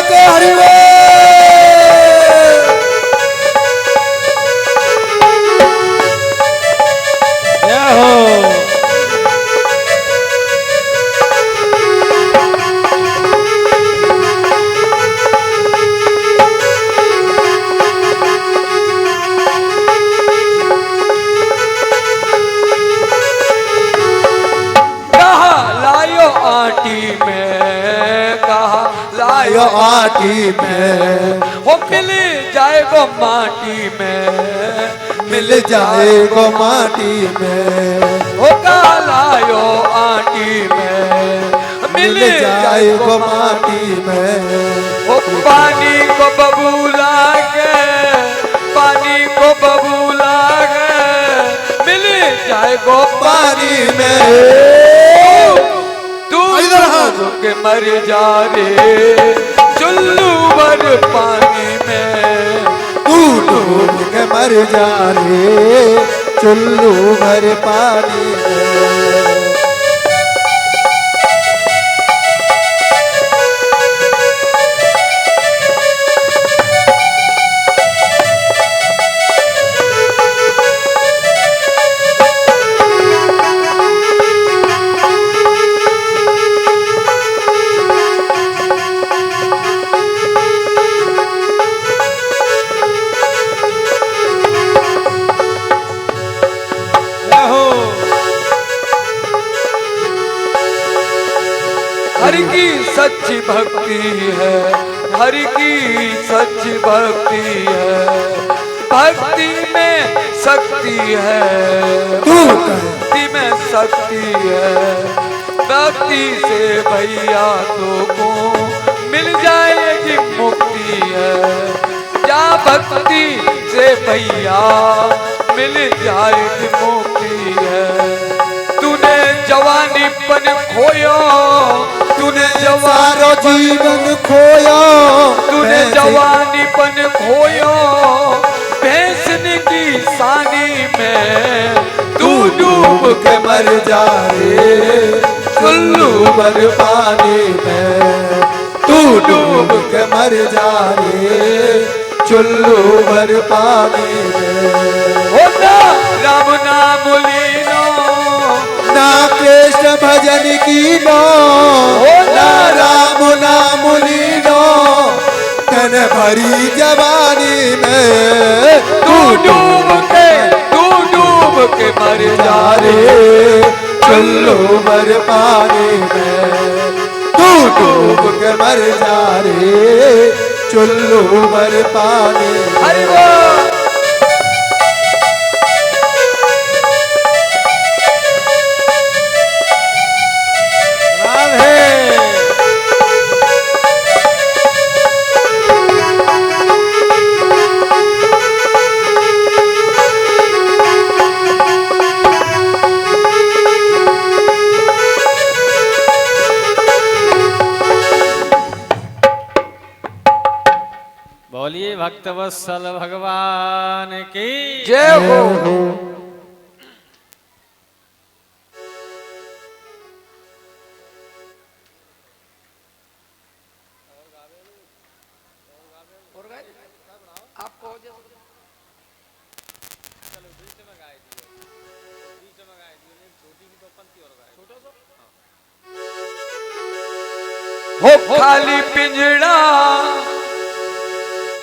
के हरिवो। आटी में हो मिल जाएगो माटी में, मिल जाएगो माटी में। हो कालायो आटी में मिल जाएगो माटी में। हो पानी को बबूला के, पानी को बबूला के मिल जाएगो पानी में। तू के मर जा रे चुल्लू भर पानी में, तू डूब के मर जा रे चुल्लू भर पानी में। हरि की सच्ची भक्ति है, हरि की सच्ची भक्ति है, भक्ति में शक्ति है, भक्ति में शक्ति है। भक्ति से भैया तो को मिल जाएगी मुक्ति है, या भक्ति से भैया मिल जाएगी मुक्ति है। तूने जवानीपन खोयो, तूने जवानो जीवन खोयो, तूने जवानीपन खोयो भैंसने की सानी में। तू डूब के मर जा रे चुल्लू भर पानी में, तू डूब के मर जा रे चुल्लू भर पानी में। होता राम नाम लीनो, ना कृष्ण भजन की नो, ना राम नाम लीनो, तन भरी जवानी में। तू डूब के मर जा रे चुल्लू भर पानी में। तू डूब के मर जा रे चुल्लू भर पानी में। बोलिए भक्तवत्सल भगवान की जय हो। हो खाली पिंजड़ा,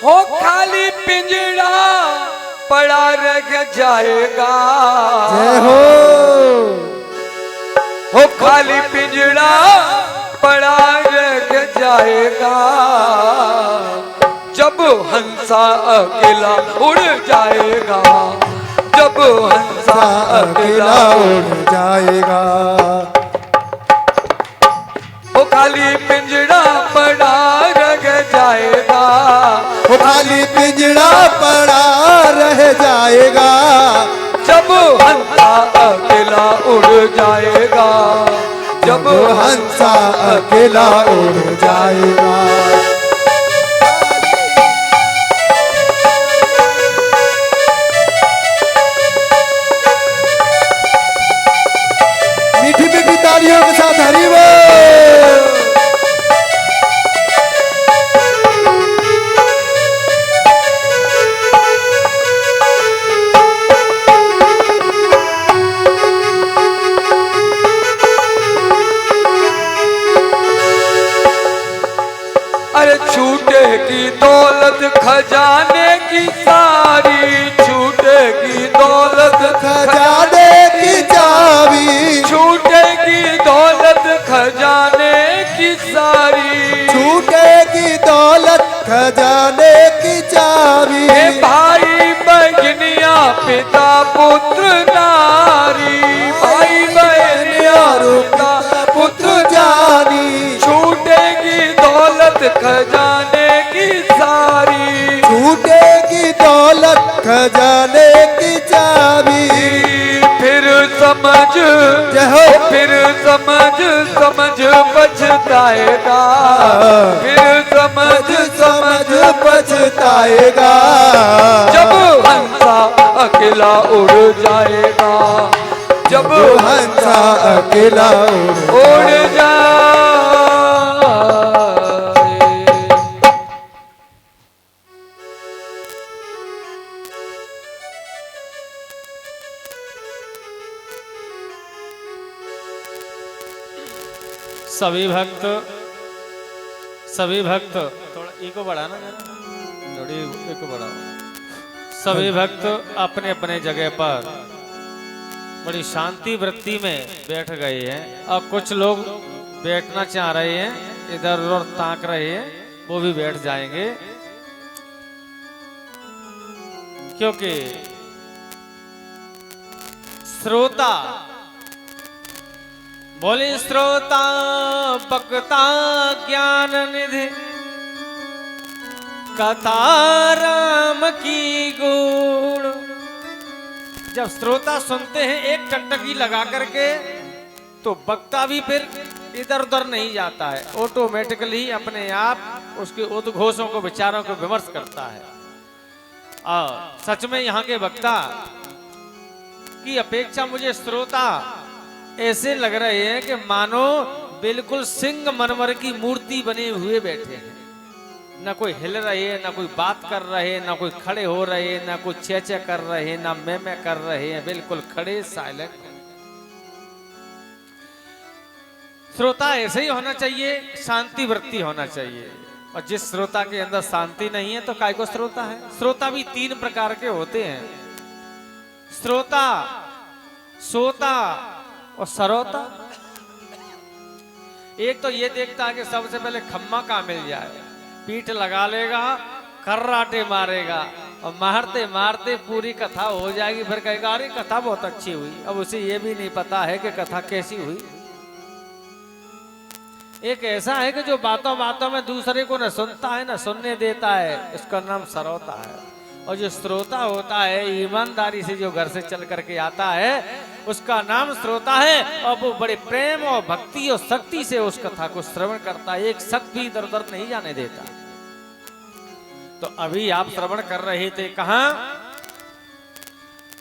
हो खाली पिंजड़ा पड़ा रह जाएगा। जय हो। हो खाली पिंजड़ा पड़ा रह जाएगा, जब हंसा अकेला उड़ जाएगा, जब हंसा अकेला उड़ जाएगा। वो खाली पिंजड़ा पड़ा रह जाएगा, वो खाली पिंजड़ा पड़ा रह जाएगा, जब हंसा अकेला उड़ जाएगा, जब हंसा अकेला उड़ जाएगा। मीठी मीठी तालियों के साथ हरि बोल। अरे छूटेगी दौलत खजाने की सारी, छूटेगी दौलत खजाने की चाबी, छूटेगी दौलत खजाने की सारी, छूटेगी दौलत खजाने की चाबी। हे भाई बहनिया पिता पुत्र नारी, भाई बहनिया पिता पुत्र जानी, छूटेगी दौलत खजाने की सारी, छूटेगी दौलत खजाने की चाबी। फिर समझ जय हो। फिर समझ समझ पछताएगा, फिर समझ समझ पछताएगा। जब हंसा अकेला उड़ जाएगा, जब हंसा अकेला उड़ जाए। सभी भक्त थोड़ा ईको बढ़ाना, थोड़ी ईको बढ़ाओ। सभी भक्त अपने अपने जगह पर बड़ी शांति वृत्ति में बैठ गए हैं, और कुछ लोग बैठना चाह रहे हैं, इधर उधर ताक रहे हैं, वो भी बैठ जाएंगे, क्योंकि श्रोता बोले श्रोता बक्ता ज्ञान निधि, कथा राम की गुण। जब श्रोता सुनते हैं एक टकटकी लगा करके, तो वक्ता भी फिर इधर उधर नहीं जाता है, ऑटोमेटिकली अपने आप उसके उद्घोषों को विचारों को विमर्श करता है। और सच में यहाँ के वक्ता की अपेक्षा मुझे श्रोता ऐसे लग रहे हैं कि मानो बिल्कुल सिंह मनमर की मूर्ति बने हुए बैठे हैं, ना कोई हिल रहे हैं, ना कोई बात कर रहे हैं, ना कोई खड़े हो रहे हैं, ना कोई चेचे कर रहे हैं, ना मैं कर रहे हैं, बिल्कुल खड़े साइलेंट। श्रोता ऐसे ही होना चाहिए, शांति वृत्ति होना चाहिए। और जिस श्रोता के अंदर शांति नहीं है तो काय को श्रोता है। श्रोता भी तीन प्रकार के होते हैं, श्रोता, सोता और सरोता। एक तो ये देखता है कि सबसे पहले खम्मा कहाँ मिल जाए, पीठ लगा लेगा, कर्राटे मारेगा, और मारते मारते पूरी कथा हो जाएगी, फिर कहेगा अरे कथा बहुत अच्छी हुई। अब उसे ये भी नहीं पता है कि कथा कैसी हुई। एक ऐसा है कि जो बातों बातों में दूसरे को न सुनता है न सुनने देता है, इसका नाम सरोता है। और जो श्रोता होता है, ईमानदारी से जो घर से चल करके आता है, उसका नाम श्रोता है। और वो बड़े प्रेम और भक्ति और शक्ति से उस कथा को श्रवण करता है, एक शब्द भी इधर उधर नहीं जाने देता। तो अभी आप श्रवण कर रहे थे कहां?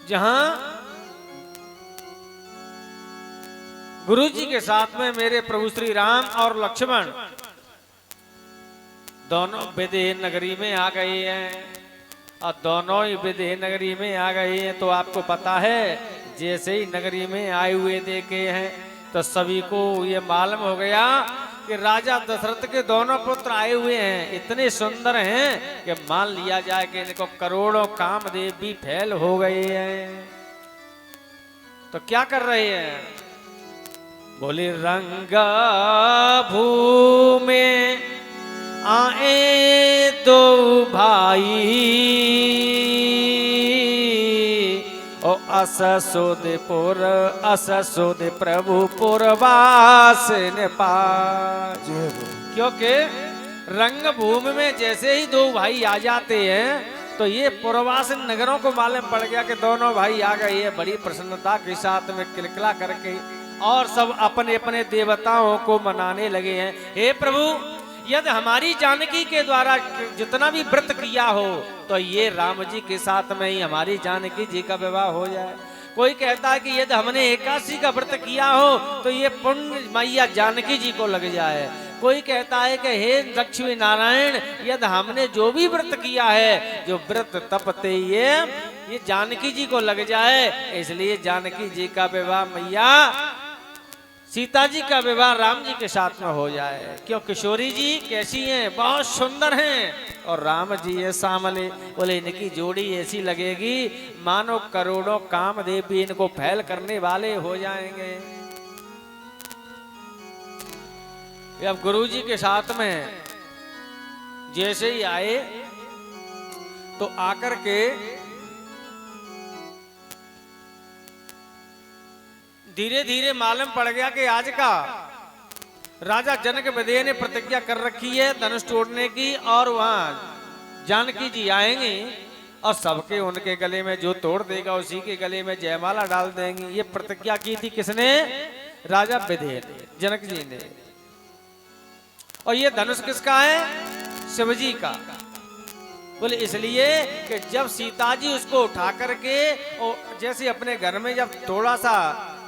जहां गुरु जी के साथ में मेरे प्रभु श्री राम और लक्ष्मण दोनों विदेह नगरी में आ गए हैं। और दोनों ही विदेह नगरी में आ गए हैं तो आपको पता है, जैसे ही नगरी में आए हुए देखे हैं तो सभी को ये मालूम हो गया कि राजा दशरथ के दोनों पुत्र आए हुए हैं, इतने सुंदर हैं कि मान लिया जाए कि इनको करोड़ों कामदेव भी फैल हो गए हैं। तो क्या कर रहे हैं? बोले रंग भूमि आए दो भाई, ओ अससोदपुर अससोद प्रभु पुरवास ने पाज। क्योंकि रंग भूमि में जैसे ही दो भाई आ जाते हैं तो ये पुरवास नगरों को मालूम पड़ गया कि दोनों भाई आ गए हैं। बड़ी प्रसन्नता के साथ में किलकिला करके और सब अपने अपने देवताओं को मनाने लगे हैं। हे प्रभु, यदि हमारी जानकी के द्वारा जितना भी व्रत किया हो तो ये राम जी के साथ में ही हमारी जानकी जी का विवाह हो जाए। कोई कहता है कि यदि हमने एकादशी का व्रत किया हो तो ये पुण्य मैया जानकी जी को लग जाए। कोई कहता है कि हे लक्ष्मी नारायण, यदि हमने जो भी व्रत किया है, जो व्रत तपते ये जानकी जी को लग जाए। इसलिए जानकी जी का विवाह मैया सीता जी का विवाह राम जी के साथ में हो जाए। क्यों किशोरी जी कैसी हैं? बहुत सुंदर हैं। और राम जी है सामले। बोले इनकी जोड़ी ऐसी लगेगी मानो करोड़ों कामदेव भी इनको फैल करने वाले हो जाएंगे। अब गुरु जी के साथ में जैसे ही आए तो आकर के धीरे धीरे मालूम पड़ गया कि आज का राजा जनक विदेह ने प्रतिज्ञा कर रखी है धनुष तोड़ने की, और वहां जानकी जी आएंगे और सबके उनके गले में जो तोड़ देगा उसी के गले में जयमाला डाल देंगे। ये प्रतिज्ञा की थी किसने? राजा विदेह ने, जनक जी ने। और ये धनुष किसका है? शिव जी का। बोले इसलिए कि जब सीता जी उसको उठा करके और जैसे अपने घर में जब थोड़ा सा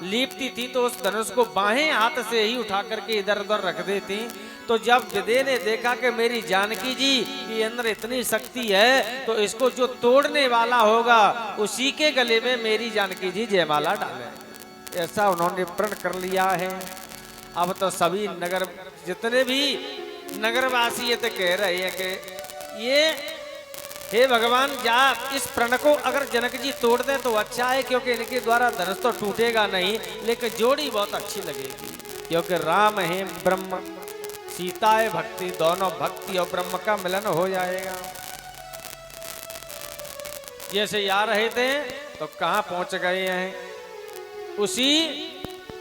लीपती थी तो उस धनुष को बाहें हाथ से ही उठा करके इधर उधर रख देती। तो जब विदेह ने देखा कि मेरी जानकी जी के अंदर इतनी शक्ति है तो इसको जो तोड़ने वाला होगा उसी के गले में मेरी जानकी जी जयमाला डाले, ऐसा उन्होंने प्रण कर लिया है। अब तो सभी नगर जितने भी नगरवासी ये तो कह रहे हैं कि ये हे भगवान जा इस प्रण को अगर जनक जी तोड़ दें तो अच्छा है, क्योंकि इनके द्वारा धनुष तो टूटेगा नहीं लेकिन जोड़ी बहुत अच्छी लगेगी। क्योंकि राम है ब्रह्म, सीता है भक्ति, दोनों भक्ति और ब्रह्म का मिलन हो जाएगा। जैसे आ रहे थे तो कहाँ पहुंच गए हैं? उसी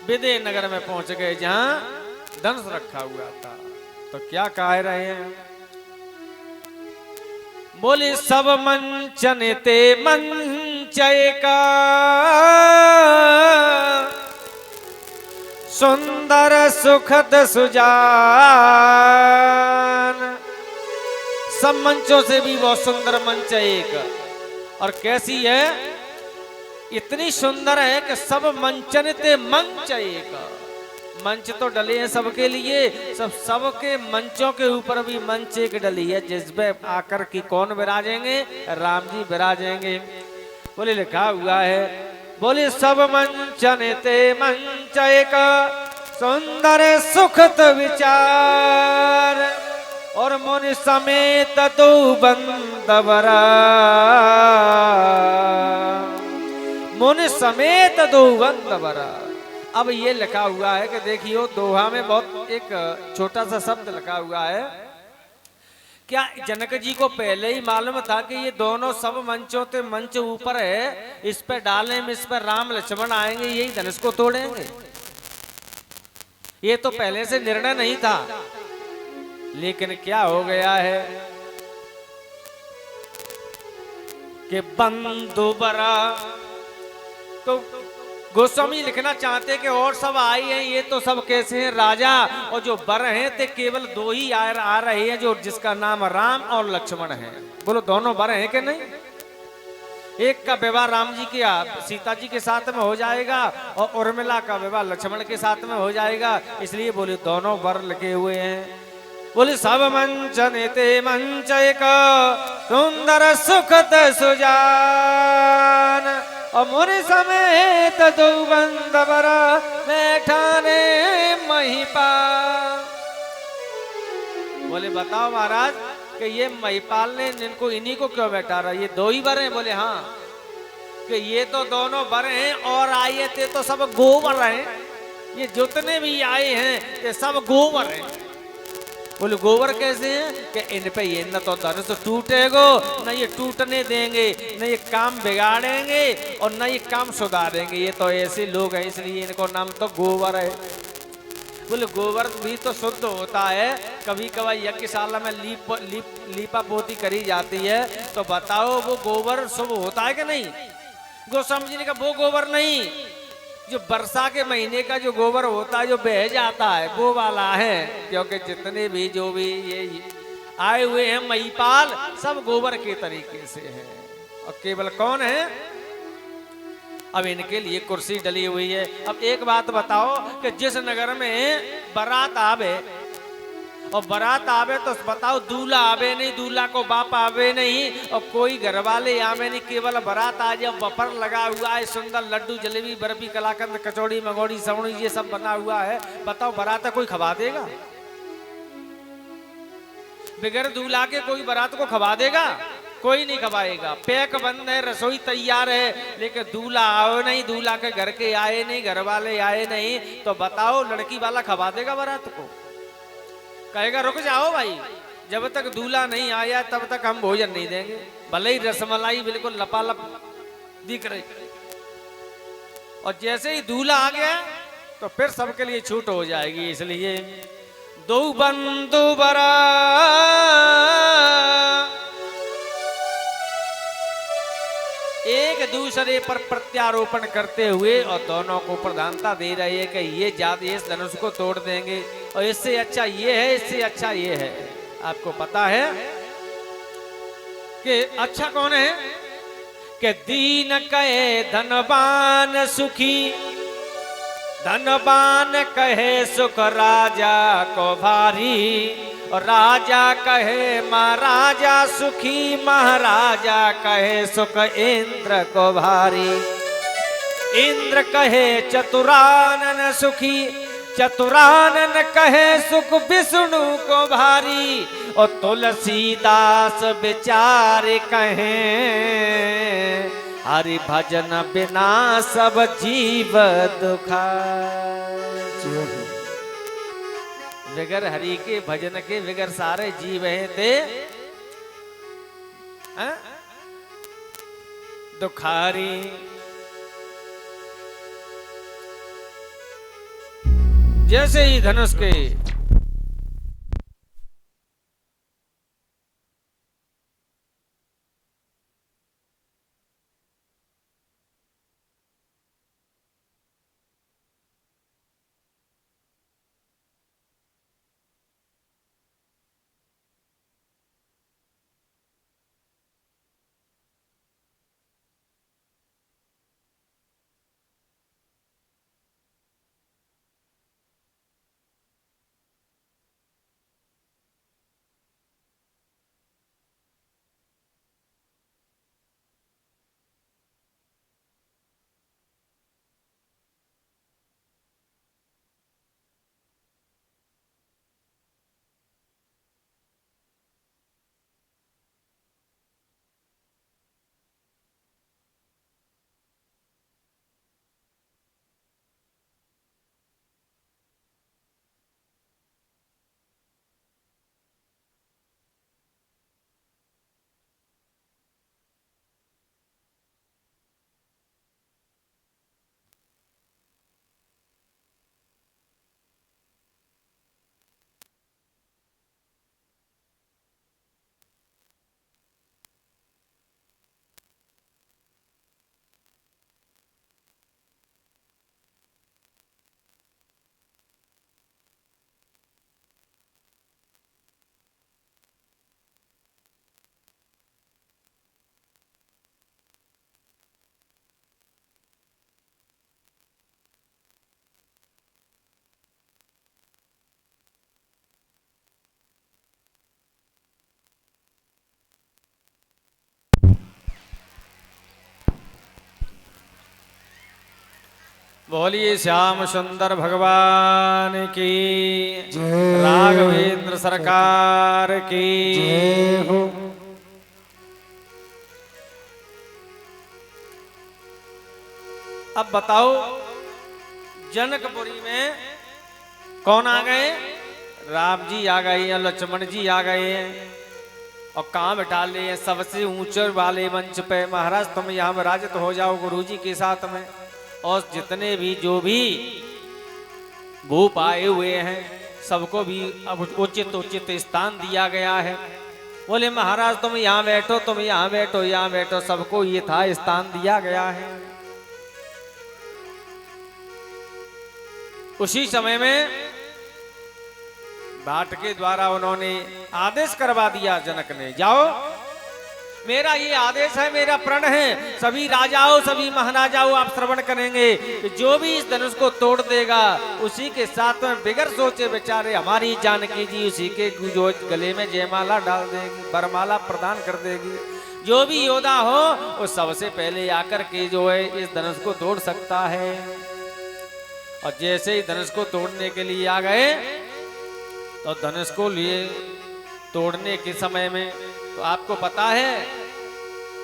विदेह नगर में पहुंच गए जहां धनुष रखा हुआ था। तो क्या कह रहे हैं? बोले सब मंचन ते मंचय का सुंदर सुखद सुजान। सब मंचों से भी बहुत सुंदर मंच एक, और कैसी है? इतनी सुंदर है कि सब मंचन ते मंच एक। मंच तो डले हैं सबके लिए, सबके मंचों के ऊपर भी मंच एक डली है जिसपे आकर की कौन विराजेंगे? राम जी विराजेंगे। बोले लिखा हुआ है, बोले सब मंचन ते मंच एक सुंदर सुखद विचार, और मुनि समेत दो बंदवरा, मुनि समेत दो बंदवरा। अब ये लिखा हुआ है कि देखियो दोहा में बहुत एक छोटा सा शब्द लिखा हुआ है। क्या जनक जी को पहले ही मालूम था कि ये दोनों सब मंचों ते मंच ऊपर है, इस पे डालने में इस पर राम लक्ष्मण आएंगे यही धनुष को तोड़ेंगे? ये तो पहले से निर्णय नहीं था। लेकिन क्या हो गया है कि बंधु बरा, तो गोस्वामी लिखना चाहते कि और सब आई हैं, ये तो सब कैसे हैं? राजा और जो वर हैं ते केवल दो ही आ रहे हैं, जो जिसका नाम राम और लक्ष्मण है। बोलो दोनों वर हैं कि नहीं? एक का विवाह राम जी के सीता जी के साथ में हो जाएगा और उर्मिला का विवाह लक्ष्मण के साथ में हो जाएगा, इसलिए बोले दोनों वर लिखे हुए हैं। बोले सब मंचन ते मंच एक सुंदर सुखद सुजान, और मुनि समेत दो बंदवर बैठाने महिपाल। बोले बताओ महाराज कि ये महिपाल ने इनको इन्हीं को क्यों बैठा रहा? ये दो ही वर हैं? बोले हाँ, कि ये तो दोनों वर हैं और आए थे तो सब गोवर हैं। ये जितने भी आए हैं ये सब गोवर हैं। बोले गोबर कैसे हैं? कि इन पे ये न तो धनुष टूटेगो, न ये टूटने देंगे, न ये काम बिगाड़ेंगे और न ये काम सुधारेंगे। ये तो ऐसे लोग हैं, इसलिए इनको नाम तो गोबर है। बोले गोबर भी तो शुद्ध होता है, कभी कभार यज्ञशाला में लीपा पोती करी जाती है, तो बताओ वो गोबर शुभ होता है कि नहीं? गोस्वामी जी ने कहा वो गोबर नहीं, जो वर्षा के महीने का जो गोबर होता है जो बह जाता है वो वाला है। क्योंकि जितने भी जो भी ये आए हुए हैं महिपाल सब गोबर के तरीके से हैं। और केवल कौन है? अब इनके लिए कुर्सी डली हुई है। अब एक बात बताओ कि जिस नगर में बारात आवे और बारात आवे तो बताओ दूल्हा आवे नहीं, दूल्हा को बाप आवे नहीं, और कोई घर वाले आवे नहीं, केवल बारात आ जाए। बफर लगा हुआ है, सुंदर लड्डू जलेबी बर्फी कलाकंद कचौड़ी मंगोड़ी सवड़ी ये सब बना हुआ है। बताओ बारात कोई खवा देगा? बगैर दूल्हा के कोई बारात को खवा देगा? कोई नहीं खवाएगा। पैक बंद है, रसोई तैयार है, लेकिन दूल्हा आओ नहीं, दूल्हा के घर के आए नहीं, घर वाले आए नहीं, तो बताओ लड़की वाला खवा देगा बारात को? कहेगा रुक जाओ भाई, जब तक दूल्हा नहीं आया तब तक हम भोजन नहीं देंगे, भले ही रसमलाई बिल्कुल लपालप दिख रही। और जैसे ही दूल्हा आ गया तो फिर सबके लिए छूट हो जाएगी। इसलिए दो बंधु बरा एक दूसरे पर प्रत्यारोपण करते हुए और दोनों को प्रधानता दे रहे हैं कि ये जाति इस धनुष को तोड़ देंगे, और इससे अच्छा ये है, इससे अच्छा ये है। आपको पता है कि अच्छा कौन है? कि दीन कहे धनवान सुखी, धनवान कहे सुख राजा को भारी, और राजा कहे महाराजा सुखी, महाराजा कहे सुख इंद्र को भारी। इंद्र कहे चतुरानन सुखी, चतुरानन कहे सुख विष्णु को भारी, और तुलसीदास विचार कहे हरि भजन बिना सब जीव दुखारी। बगैर हरि के भजन के बगैर सारे जीव हैं ते दुखारी। जैसे ही धनुष के बोलिए श्याम सुंदर भगवान की जय। राघवेंद्र सरकार की जय हो। अब बताओ जनकपुरी में कौन आ गए? राम जी आ गए हैं, लक्ष्मण जी आ गए हैं, और कहाँ बैठा लिए हैं सबसे ऊंचे वाले मंच पे। महाराज तुम यहाँ विराजित हो जाओ गुरु जी के साथ में, और जितने भी जो भी भूप आए हुए हैं सबको भी अब उचित उचित स्थान दिया गया है। बोले महाराज तुम यहाँ बैठो, तुम यहाँ बैठो, यहाँ बैठो, सबको ये था स्थान दिया गया है। उसी समय में भाट के द्वारा उन्होंने आदेश करवा दिया जनक ने, जाओ मेरा ये आदेश है, मेरा प्रण है, सभी राजाओं सभी महाराजाओं आप श्रवण करेंगे कि जो भी इस धनुष को तोड़ देगा उसी के साथ में बिगर सोचे बेचारे हमारी जानकी जी उसी के जो गले में जयमाला डाल देगी, वरमाला प्रदान कर देगी। जो भी योद्धा हो वो सबसे पहले आकर के जो है इस धनुष को तोड़ सकता है। और जैसे ही धनुष को तोड़ने के लिए आ गए तो धनुष को लिए तोड़ने के समय में तो आपको पता है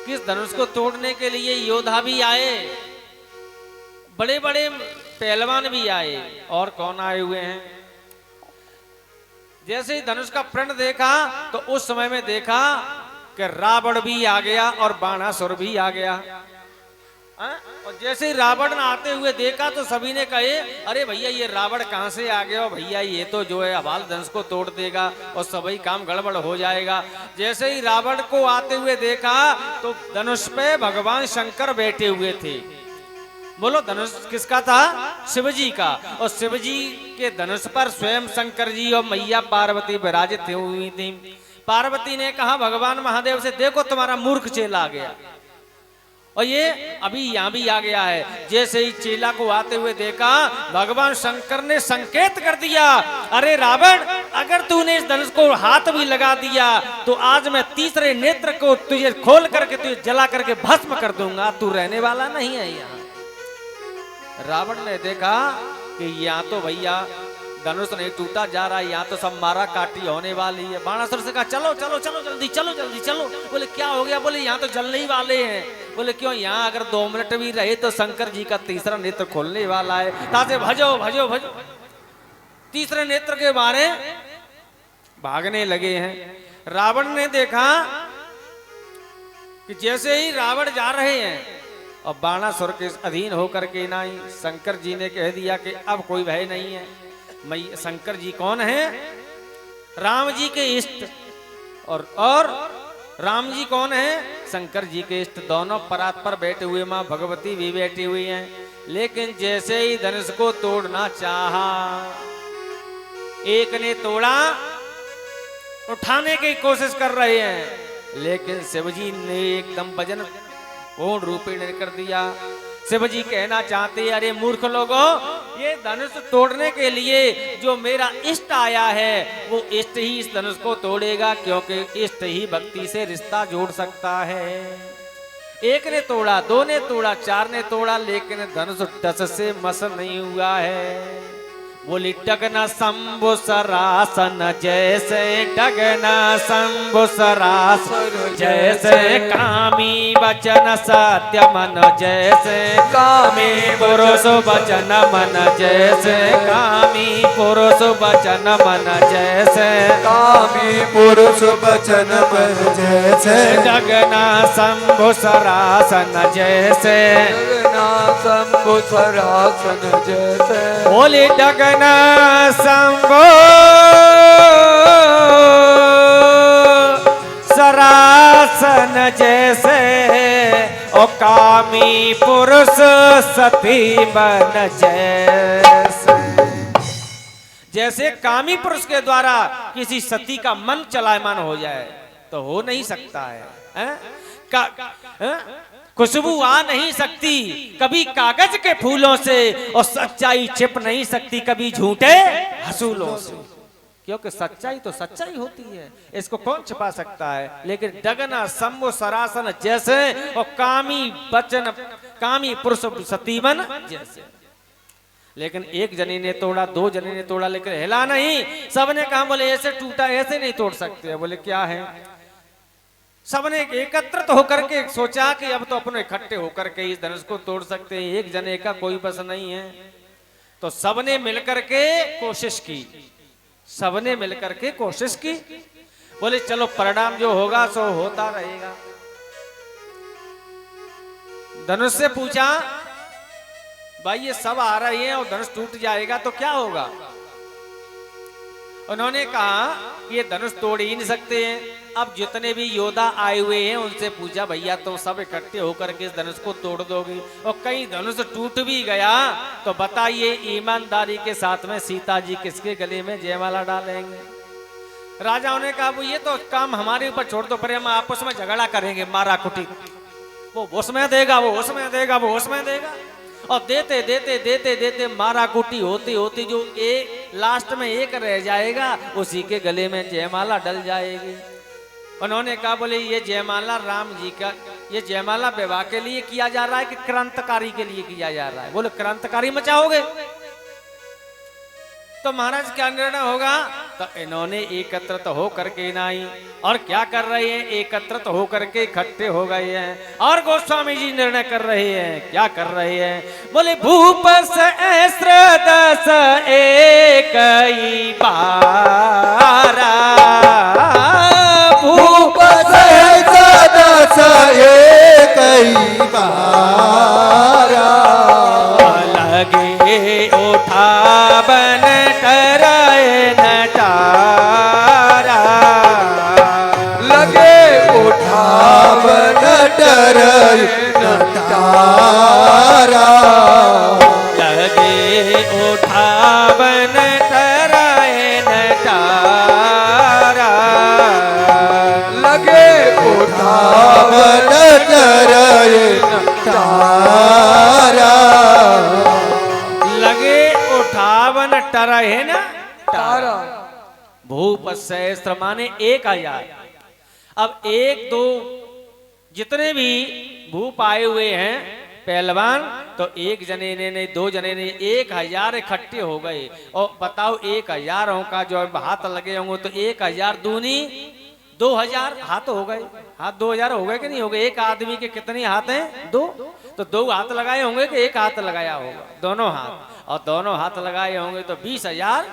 कि इस धनुष को तोड़ने के लिए योद्धा भी आए, बड़े बड़े पहलवान भी आए। और कौन आए हुए हैं? जैसे ही धनुष का प्रण देखा तो उस समय में देखा कि रावण भी आ गया और बाणासुर भी आ गया। और जैसे ही रावण आते हुए देखा तो सभी ने कहे अरे भैया ये रावण कहां से आ गया? भैया ये तो जो है हवाल धनुष को तोड़ देगा और सभी काम गड़बड़ हो जाएगा। जैसे ही रावण को आते हुए देखा तो धनुष पे भगवान शंकर बैठे हुए थे। बोलो धनुष किसका था? शिवजी का। और शिवजी के धनुष पर स्वयं शंकर जी और मैया पार्वती विराजित हुई थी। पार्वती ने कहा भगवान महादेव से देखो तुम्हारा मूर्ख चेला आ गया, और ये अभी यहाँ भी आ गया है। जैसे ही चेला को आते हुए देखा भगवान शंकर ने संकेत कर दिया अरे रावण अगर तूने इस धनुष को हाथ भी लगा दिया तो आज मैं तीसरे नेत्र को तुझे खोल करके तुझे जला करके भस्म कर दूंगा, तू रहने वाला नहीं है यहाँ। रावण ने देखा कि यहाँ तो भैया धनुष नहीं टूटा जा रहा है, यहाँ तो सब मारा काटी होने वाली है। बाणासुर से कहा चलो चलो चलो जल्दी चलो जल्दी चलो। बोले क्या हो गया? बोले यहाँ तो जलने ही वाले हैं। बोले क्यों? यहाँ अगर 2 मिनट भी रहे तो शंकर जी का तीसरा नेत्र खोलने वाला है। तासे भजो भजो भजो। तीसरे नेत्र के बारे भागने लगे हैं। रावण ने देखा कि जैसे ही रावण जा रहे हैं और बाणासुर के अधीन होकर के नहीं, शंकर जी ने कह दिया कि अब कोई भय नहीं है। शंकर जी कौन है? राम जी के इष्ट। और राम जी कौन है? शंकर जी के इष्ट। दोनों परात पर बैठे हुए मां भगवती भी बैठी हुई हैं। लेकिन जैसे ही धनुष को तोड़ना चाहा, एक ने तोड़ा, उठाने की कोशिश कर रहे हैं, लेकिन शिवजी ने एकदम वजन पूर्ण रूपेण कर दिया। शिवजी कहना चाहते अरे मूर्ख लोगों, ये धनुष तोड़ने के लिए जो मेरा इष्ट आया है वो इष्ट ही इस धनुष को तोड़ेगा, क्योंकि इष्ट ही भक्ति से रिश्ता जोड़ सकता है। एक ने तोड़ा, 2 ने तोड़ा, 4 ने तोड़ा, लेकिन धनुष टस से मस नहीं हुआ है। बोली डगना शंभु सरासन जैसे, डगना शंभु सरासन जैसे, कामी वचन सत्य मन जैसे, कामी पुरुष वचन मन जैसे, कामी पुरुष वचन मन जैसे, कामी पुरुष वचन मन जैसे, डगना शंभु सरासन जैसे, डगना शंभु सरासन जैसे। बोली डगना शंभु सरासन जैसे, ओ कामी पुरुष सती मन जैसे। जैसे कामी पुरुष के द्वारा किसी सती का मन चलायमान हो जाए तो हो नहीं सकता है, खुशबू आ नहीं सकती कभी कागज के फूलों से, और सच्चाई छिप नहीं सकती कभी झूठे हसूलों से, क्योंकि सच्चाई तो सच्चाई होती है, इसको कौन छिपा सकता है। लेकिन डगना शंभु सरासन जैसे, और कामी वचन कामी पुरुष सतीमन जैसे। लेकिन एक जने ने तोड़ा, 2 जने ने तोड़ा, लेकिन हिला नहीं। सबने कहा बोले ऐसे टूटा, ऐसे नहीं तोड़ सकते। बोले क्या है? सबने एकत्रित होकर के सोचा कि अब तो अपने इकट्ठे होकर के इस धनुष को तोड़ सकते हैं, एक जने का कोई बस नहीं है। तो सबने मिलकर के कोशिश की, सबने मिलकर के कोशिश की। बोले चलो परिणाम जो होगा सो होता रहेगा। धनुष से पूछा भाई ये सब आ रहे हैं और धनुष टूट जाएगा तो क्या होगा? उन्होंने कहा ये धनुष तोड़ ही नहीं सकते हैं। अब जितने भी योद्धा आए हुए हैं उनसे पूछा भैया तुम सब इकट्ठे होकर के इस धनुष को तोड़ दोगे, और कहीं धनुष टूट भी गया तो बताइए ईमानदारी के साथ में सीता जी किसके गले में जयमाला डालेंगे? राजाओं ने कहा वो ये तो काम हमारे ऊपर छोड़ दो, पर हम आपस में झगड़ा करेंगे, मारा कुटी। वो उसमें देगा, वो उसमें देगा, वो उसमें देगा, और देते देते देते देते मारा कुटी होती होती जो एक लास्ट में एक रह जाएगा, उसी के गले में जयमाला डल जाएगी। उन्होंने कहा बोले ये जयमाला राम जी का, ये जयमाला विवाह के लिए किया जा रहा है कि क्रांतिकारी के लिए किया जा रहा है? बोले क्रांतिकारी मचाओगे तो महाराज क्या निर्णय होगा? तो इन्होंने एकत्रित हो करके नहीं, और क्या कर रहे हैं, एकत्रित हो करके इकट्ठे हो गए हैं, और गोस्वामी जी निर्णय कर रहे हैं। क्या कर रहे हैं? बोले भूप सहस्र दस एक बारा, भूप सहस्र दस एक बारा, लगे उठावन टराए नटारा, लगे उठावन टराए नटारा, लगे उठावन टराए नटारा, लगे उठावन टराए नटारा, लगे उठावन टराए न तारा। भूप सहस्त्र माने 1000। अब एक दो जितने भी भूप आए हुए हैं पहलवान, तो एक जने ने नहीं, दो जने ने 1000 इकट्ठे हो गए। और बताओ 1000 का जो हाथ लगे होंगे तो 1000 दूनी 2000 हाथ हो गए। हाथ 2000 हो गए कि नहीं हो गए? एक आदमी के कितने हाथ हैं? 2। तो 2 हाथ लगाए होंगे कि एक हाथ लगाया होगा? दोनों हाथ। और दोनों हाथ लगाए होंगे तो 20,000।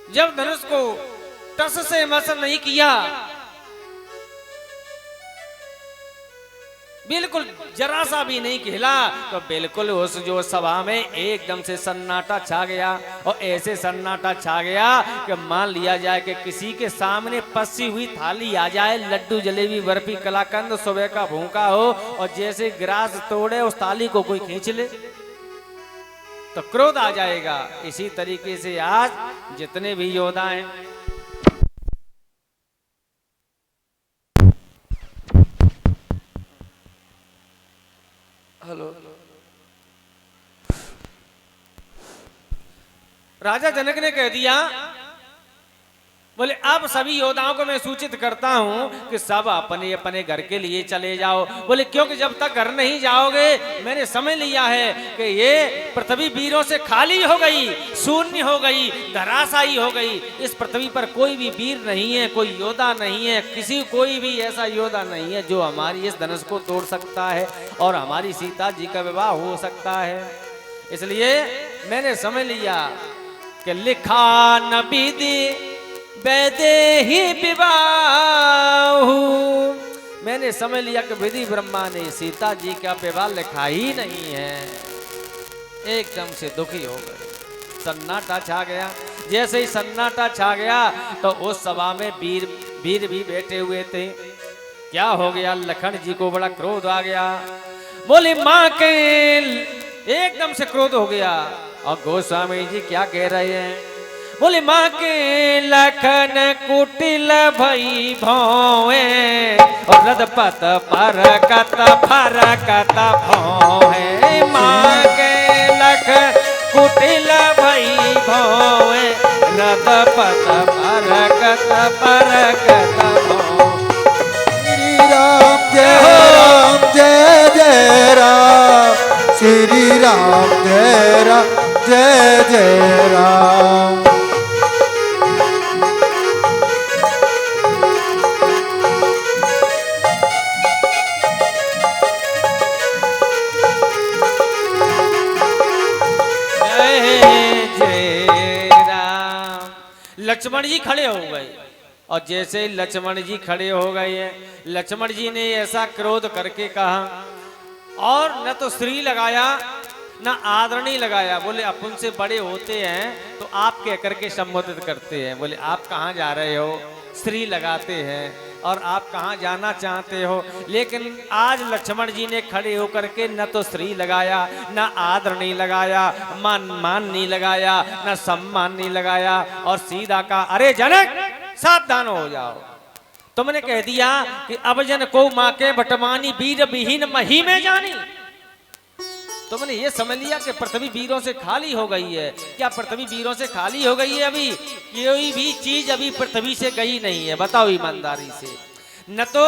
जब धनुष को टस से मस नहीं किया, बिल्कुल जरा सा भी नहीं हिला, तो बिल्कुल उस जो सभा में एकदम से सन्नाटा छा गया। और ऐसे सन्नाटा छा गया कि मान लिया जाए कि किसी के सामने पसी हुई थाली आ जाए, लड्डू जलेबी बर्फी कलाकंद सुबह का भूखा हो, और जैसे गिलास तोड़े उस थाली को कोई खींच ले तो क्रोध आ जाएगा। इसी तरीके से आज जितने भी योद्धा हैं, हेलो, राजा जनक ने कह दिया, बोले अब सभी योद्धाओं को मैं सूचित करता हूं कि सब अपने अपने घर के लिए चले जाओ। बोले क्योंकि जब तक घर नहीं जाओगे, मैंने समझ लिया है कि ये पृथ्वी वीरों से खाली हो गई, शून्य हो गई, धराशायी हो गई। इस पृथ्वी पर कोई भी वीर नहीं है, कोई योद्धा नहीं है, कोई भी ऐसा योद्धा नहीं है जो हमारी इस धनुष को तोड़ सकता है और हमारी सीता जी का विवाह हो सकता है। इसलिए मैंने समझ लिया कि लिखा न विधि वैदे ही विवाह, मैंने समझ लिया कि विधि ब्रह्मा ने सीता जी का विवाह लिखा ही नहीं है। एकदम से दुखी हो गए, सन्नाटा छा गया। जैसे ही सन्नाटा छा गया तो उस सभा में वीर भी बैठे हुए थे। क्या हो गया? लखन जी को बड़ा क्रोध आ गया। बोले माँ के एकदम से क्रोध हो गया। और गोस्वामी जी क्या कह रहे हैं? बोले माँ के लखन कुटिल भई भौए, और रदपत परकत फरकत भौए। माँ के लखन कुटिल भई भौए, रदपत परकत फरकत भौए। श्री राम जय राम जय जय राम, श्री राम जय राम जय जय राम। लक्ष्मण जी खड़े हो गए। और जैसे लक्ष्मण जी खड़े हो गए हैं, लक्ष्मण जी ने ऐसा क्रोध करके कहा, और न तो श्री लगाया न आदरणी लगाया। बोले अपन से बड़े होते हैं तो आप कह करके संबोधित करते हैं। बोले आप कहाँ जा रहे हो? श्री लगाते हैं। और आप कहाँ जाना चाहते हो। लेकिन आज लक्ष्मण जी ने खड़े होकर के न तो श्री लगाया, न आदर नहीं लगाया, मान नहीं लगाया, न सम्मान नहीं लगाया, और सीधा कहा अरे जनक सावधान हो जाओ। तुमने कह दिया कि अब जन को माँ के बटमानी वीर विहीन मही में जानी। तुमने ये समझ लिया कि पृथ्वी वीरों से खाली हो गई है। क्या पृथ्वी वीरों से खाली हो गई है? अभी कोई भी चीज अभी पृथ्वी से गई नहीं है। बताओ ईमानदारी से, न तो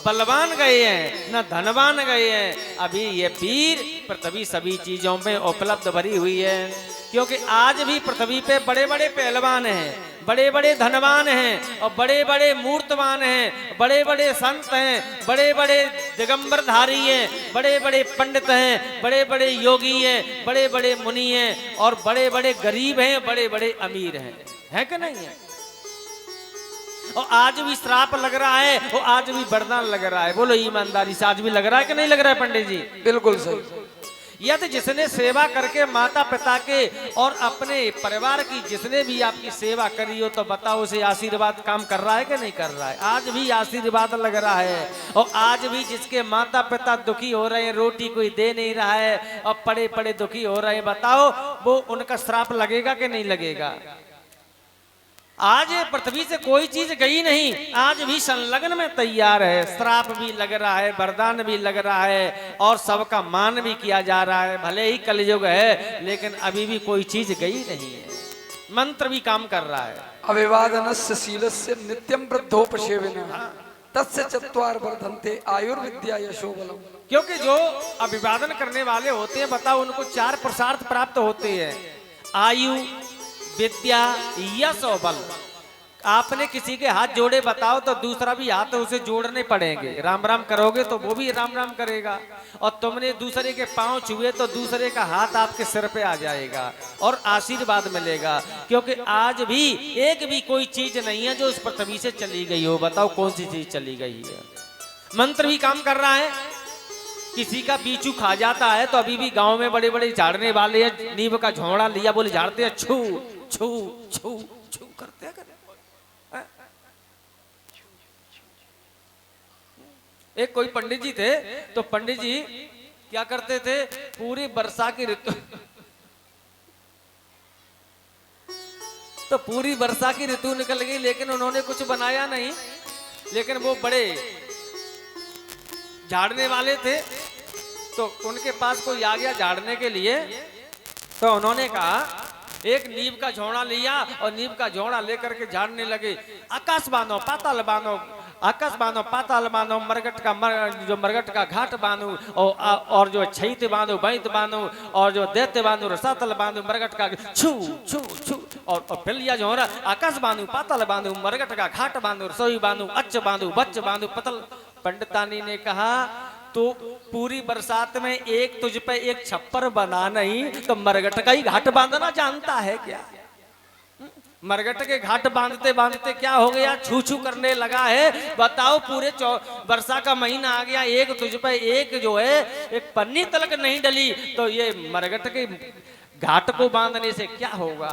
बलवान गए हैं न धनवान गए हैं। अभी ये वीर पृथ्वी सभी चीजों में उपलब्ध भरी हुई है। क्योंकि आज भी पृथ्वी पे बड़े बड़े पहलवान हैं, बड़े बड़े धनवान हैं, और बड़े बड़े मूर्तवान हैं, बड़े बड़े संत हैं, बड़े बड़े दिगंबरधारी हैं, बड़े बड़े पंडित हैं, बड़े बड़े योगी हैं, बड़े बड़े मुनि हैं, और बड़े बड़े गरीब हैं, बड़े बड़े अमीर हैं। है कि नहीं है? और आज भी श्राप लग रहा है, और आज भी वरदान लग रहा है। बोलो ईमानदारी से, आज भी लग रहा है कि नहीं लग रहा है पंडित जी? बिल्कुल सही। यदि जिसने सेवा करके माता पिता के और अपने परिवार की जिसने भी आपकी सेवा करी हो, तो बताओ उसे आशीर्वाद काम कर रहा है कि नहीं कर रहा है? आज भी आशीर्वाद लग रहा है। और आज भी जिसके माता पिता दुखी हो रहे हैं, रोटी कोई दे नहीं रहा है, और पड़े पड़े दुखी हो रहे हैं, बताओ वो उनका श्राप लगेगा कि नहीं लगेगा? आज पृथ्वी से कोई चीज गई नहीं, आज भी संलग्न में तैयार है। श्राप भी लग रहा है, वरदान भी लग रहा है, और सबका मान भी किया जा रहा है। भले ही कलयुग है, लेकिन अभी भी कोई चीज गई नहीं है। मंत्र भी काम कर रहा है। अविवादनस्य शीलस्य नित्यं वृद्धोपसेविनः तस्य चत्वार वर्धन्ते आयुर्विद्या यशो बलम। क्योंकि जो अभिवादन करने वाले होते हैं, बताओ उनको 4 पुरुषार्थ प्राप्त होते हैं: आयु, विद्या, यश और बल। आपने किसी के हाथ जोड़े, बताओ तो दूसरा भी हाथ उसे जोड़ने पड़ेंगे। राम राम करोगे तो वो भी राम राम करेगा, और तुमने दूसरे के पांव छुए तो दूसरे का हाथ आपके सिर पे आ जाएगा और आशीर्वाद मिलेगा। क्योंकि आज भी एक भी कोई चीज नहीं है जो इस पृथ्वी से चली गई हो। बताओ कौन सी चीज चली गई है? मंत्र भी काम कर रहा है। किसी का बीचू खा जाता है तो अभी भी गांव में बड़े बड़े झाड़ने वाले हैं, नींव का झोंड़ा लिया, बोले झाड़ते हैं, छू छू छू छू करते हैं। एक कोई पंडित जी थे, तो पंडित जी क्या करते थे, पूरी वर्षा की ऋतु तो पूरी वर्षा की ऋतु निकल गई, लेकिन उन्होंने कुछ बनाया नहीं। लेकिन वो बड़े झाड़ने वाले थे, तो उनके पास कोई आ गया झाड़ने के लिए, तो उन्होंने कहा, एक नीम का झोंड़ा लिया और नीम का झोंड़ा लेकर के झाड़ने लगे। आकाश बांधो, पाताल बांधो, आकाश बांधो, पाताल बांधो, मरगट का घाट बांधो, और जो छैत बांधो, बैंत बांधो, और जो दैत्य बांधो, रसातल बांधो, मरगट का छू छू छू, और फिर लिया झोंड़ा, आकाश बांधो, पाताल बांधो, मरगट का घाट बांधो, रसोई बांधो, अच्छ बांधो, बच्च बांधो, पतल। पंडितानी ने कहा, तो पूरी बरसात में एक तुझ पे एक छप्पर बना नहीं, तो मरगट का ही घाट बांधना जानता है क्या? मरगट के घाट बांधते बांधते क्या हो गया, छू छू करने लगा है। बताओ पूरे वर्षा का महीना आ गया, एक तुझ पे एक जो है एक पन्नी तलक नहीं डली, तो ये मरगट के घाट को बांधने से क्या होगा?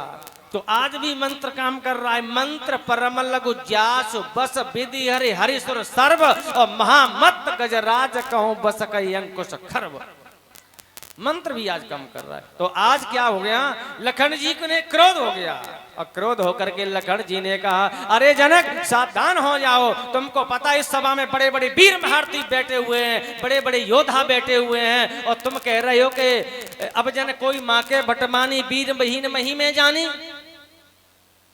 तो आज भी मंत्र काम कर रहा है। मंत्र परम लघु ज्यास बस विधि हरि हरिसुर सर्व, और महामत गजराज कहो बस कई अंकुश खर्व। मंत्र भी आज काम कर रहा है। तो आज क्या हो गया, लखन जी को ने क्रोध हो गया, और क्रोध होकर के लखन जी ने कहा, अरे जनक सावधान हो जाओ, तुमको पता है इस सभा में बड़े बड़े वीर महारथी बैठे हुए हैं, बड़े बड़े योद्धा बैठे हुए हैं, और तुम कह रहे हो कि अब जन कोई माँ के भटमानी वीर बहीन मही में जानी।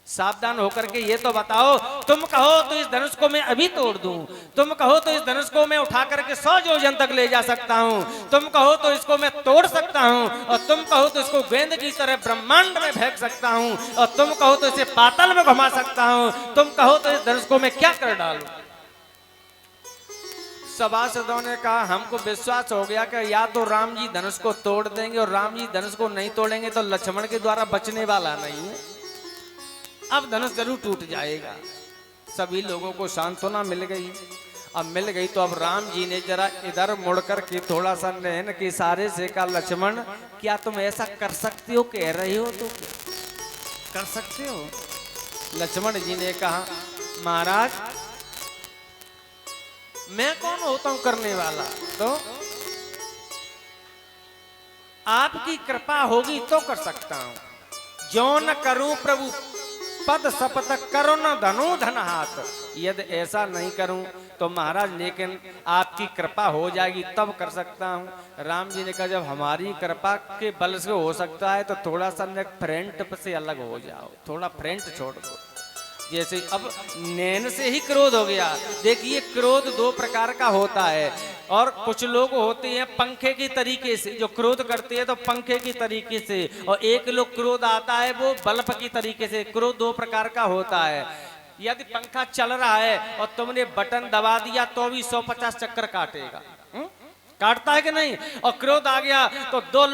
सावधान होकर के ये तो बताओ, तुम कहो तो इस धनुष को मैं अभी तोड़ दूं, तुम कहो तो इस धनुष को मैं उठा करके 100 योजन तक ले जा सकता हूं, तुम कहो तो इसको मैं तोड़ सकता हूं, और तुम कहो तो इसको गेंद की तरह ब्रह्मांड में फेंक सकता हूं, और तुम कहो तो इसे पाताल में घुमा सकता हूं, तुम कहो तो इस धनुष को मैं क्या कर डालूं। सभासदों ने कहा, हमको विश्वास हो गया कि या तो राम जी धनुष को तोड़ देंगे, और राम जी धनुष को नहीं तोड़ेंगे तो लक्ष्मण के द्वारा बचने वाला नहीं है। अब धनुष जरूर टूट जाएगा। सभी लोगों को सांत्वना मिल गई। अब मिल गई तो अब राम जी ने जरा इधर मुड़कर के थोड़ा सा नयन के इशारे से कहा, लक्ष्मण क्या तुम ऐसा कर सकते हो, कह रहे हो तो कर सकते हो। लक्ष्मण जी ने कहा, महाराज मैं कौन होता हूं करने वाला? तो आपकी कृपा होगी तो कर सकता हूं। जो न करूं प्रभु पद शपथ करो न धनु धन हाथ, यदि ऐसा नहीं करूं तो महाराज लेकिन आपकी कृपा हो जाएगी तब कर सकता हूं। राम जी ने कहा जब हमारी कृपा के बल से हो सकता है तो थोड़ा सा फ्रंट से अलग हो जाओ, थोड़ा फ्रंट छोड़ दो। जैसे अब नैन से ही क्रोध हो गया। देखिए क्रोध दो प्रकार का होता है, और कुछ लोग होते हैं पंखे की तरीके से जो क्रोध करते हैं, तो पंखे की तरीके से, और एक लोग क्रोध आता है वो बल्ब की तरीके से। क्रोध दो प्रकार का होता है। यदि पंखा चल रहा है और तुमने बटन दबा दिया तो भी 150 चक्कर काटेगा, काटता है कि नहीं? और क्रोध आ गया तो दो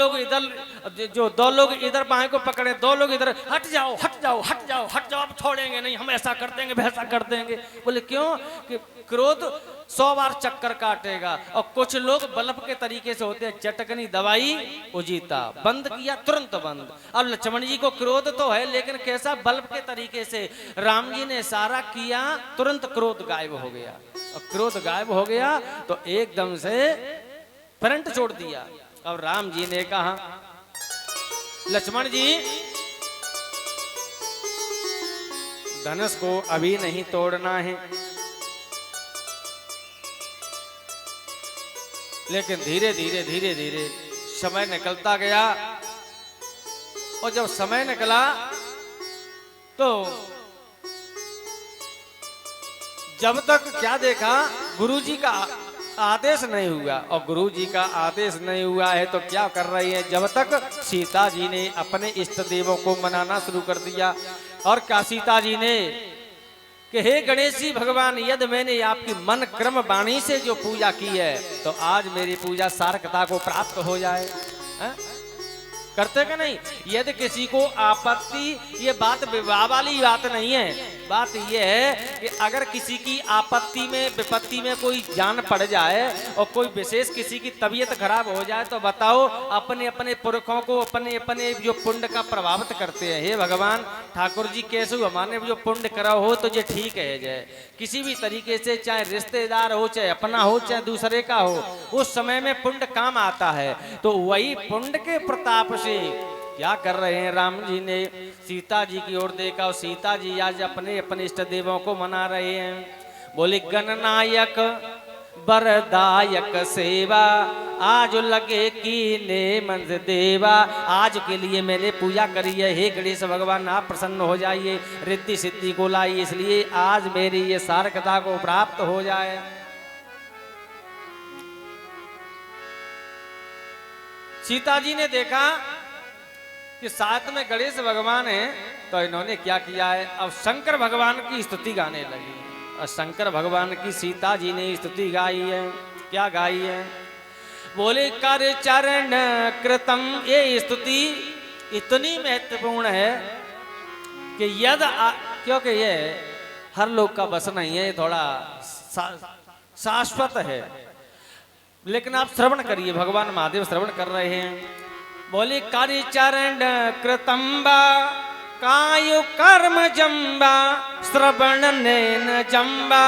लोग इधर बाएं को पकड़े, दो लोग इधर, हट जाओ हट जाओ हट जाओ हट जाओ, अब छोड़ेंगे नहीं, हम ऐसा कर देंगे वैसा कर देंगे। बोले क्यों? कि क्रोध 100 बार चक्कर काटेगा। और कुछ लोग बल्ब के तरीके से होते हैं, चटकनी दवाई उजीता, बंद किया तुरंत बंद। अब लक्ष्मण जी को क्रोध तो है लेकिन कैसा? बल्ब के तरीके से। राम जी ने इशारा किया तुरंत क्रोध गायब हो गया, और क्रोध गायब हो गया तो एकदम से करंट छोड़ दिया। अब राम जी ने कहा लक्ष्मण जी धनुष को अभी नहीं तोड़ना है, लेकिन धीरे धीरे धीरे धीरे समय निकलता गया। और जब समय निकला तो जब तक क्या देखा, गुरुजी का आदेश नहीं हुआ। और गुरुजी का आदेश नहीं हुआ है तो क्या कर रही है? जब तक सीता जी ने अपने इष्ट देवों को मनाना शुरू कर दिया। और क्या सीता जी ने कि हे गणेश जी भगवान, यदि मैंने आपकी मन क्रम वाणी से जो पूजा की है तो आज मेरी पूजा सार्थकता को प्राप्त हो जाए। करते कि नहीं? यदि किसी को आपत्ति, ये बात विवाह वाली बात नहीं है, बात यह है कि अगर किसी की आपत्ति में विपत्ति में कोई जान पड़ जाए और कोई विशेष किसी की तबीयत खराब हो जाए तो बताओ अपने अपने पुरखों को अपने अपने जो पुण्य का प्रभावित करते हैं। हे भगवान ठाकुर जी कैसे हमारे जो पुण्य करा हो तो ये ठीक है जय। किसी भी तरीके से चाहे रिश्तेदार हो, चाहे अपना हो, चाहे दूसरे का हो, उस समय में पुण्य काम आता है। तो वही पुण्य के प्रताप से क्या कर रहे हैं? राम जी ने सीता जी की ओर देखा और सीता जी आज अपने अपने इष्ट देवों को मना रहे हैं। बोले गणनायक वरदायक सेवा, आज लगे कीने मंज देवा। आज के लिए मैंने पूजा करी है, हे गणेश भगवान आप प्रसन्न हो जाइए, रिद्धि सिद्धि को लाइए, इसलिए आज मेरी ये सार्थकता को प्राप्त हो जाए। सीता जी ने देखा कि साथ में गणेश भगवान है तो इन्होंने क्या किया है, अब शंकर भगवान की स्तुति गाने लगी। और शंकर भगवान की सीता जी ने स्तुति गाई है। क्या गाई है? बोले कर चरण कृतम। ये स्तुति इतनी महत्वपूर्ण है कि क्योंकि ये हर लोग का बस नहीं है, थोड़ा शाश्वत है। लेकिन आप श्रवण करिए, भगवान महादेव श्रवण कर रहे हैं। बोले कार्य चरण कृतंबा कायु कर्म जम्बा श्रवण नैन जम्बा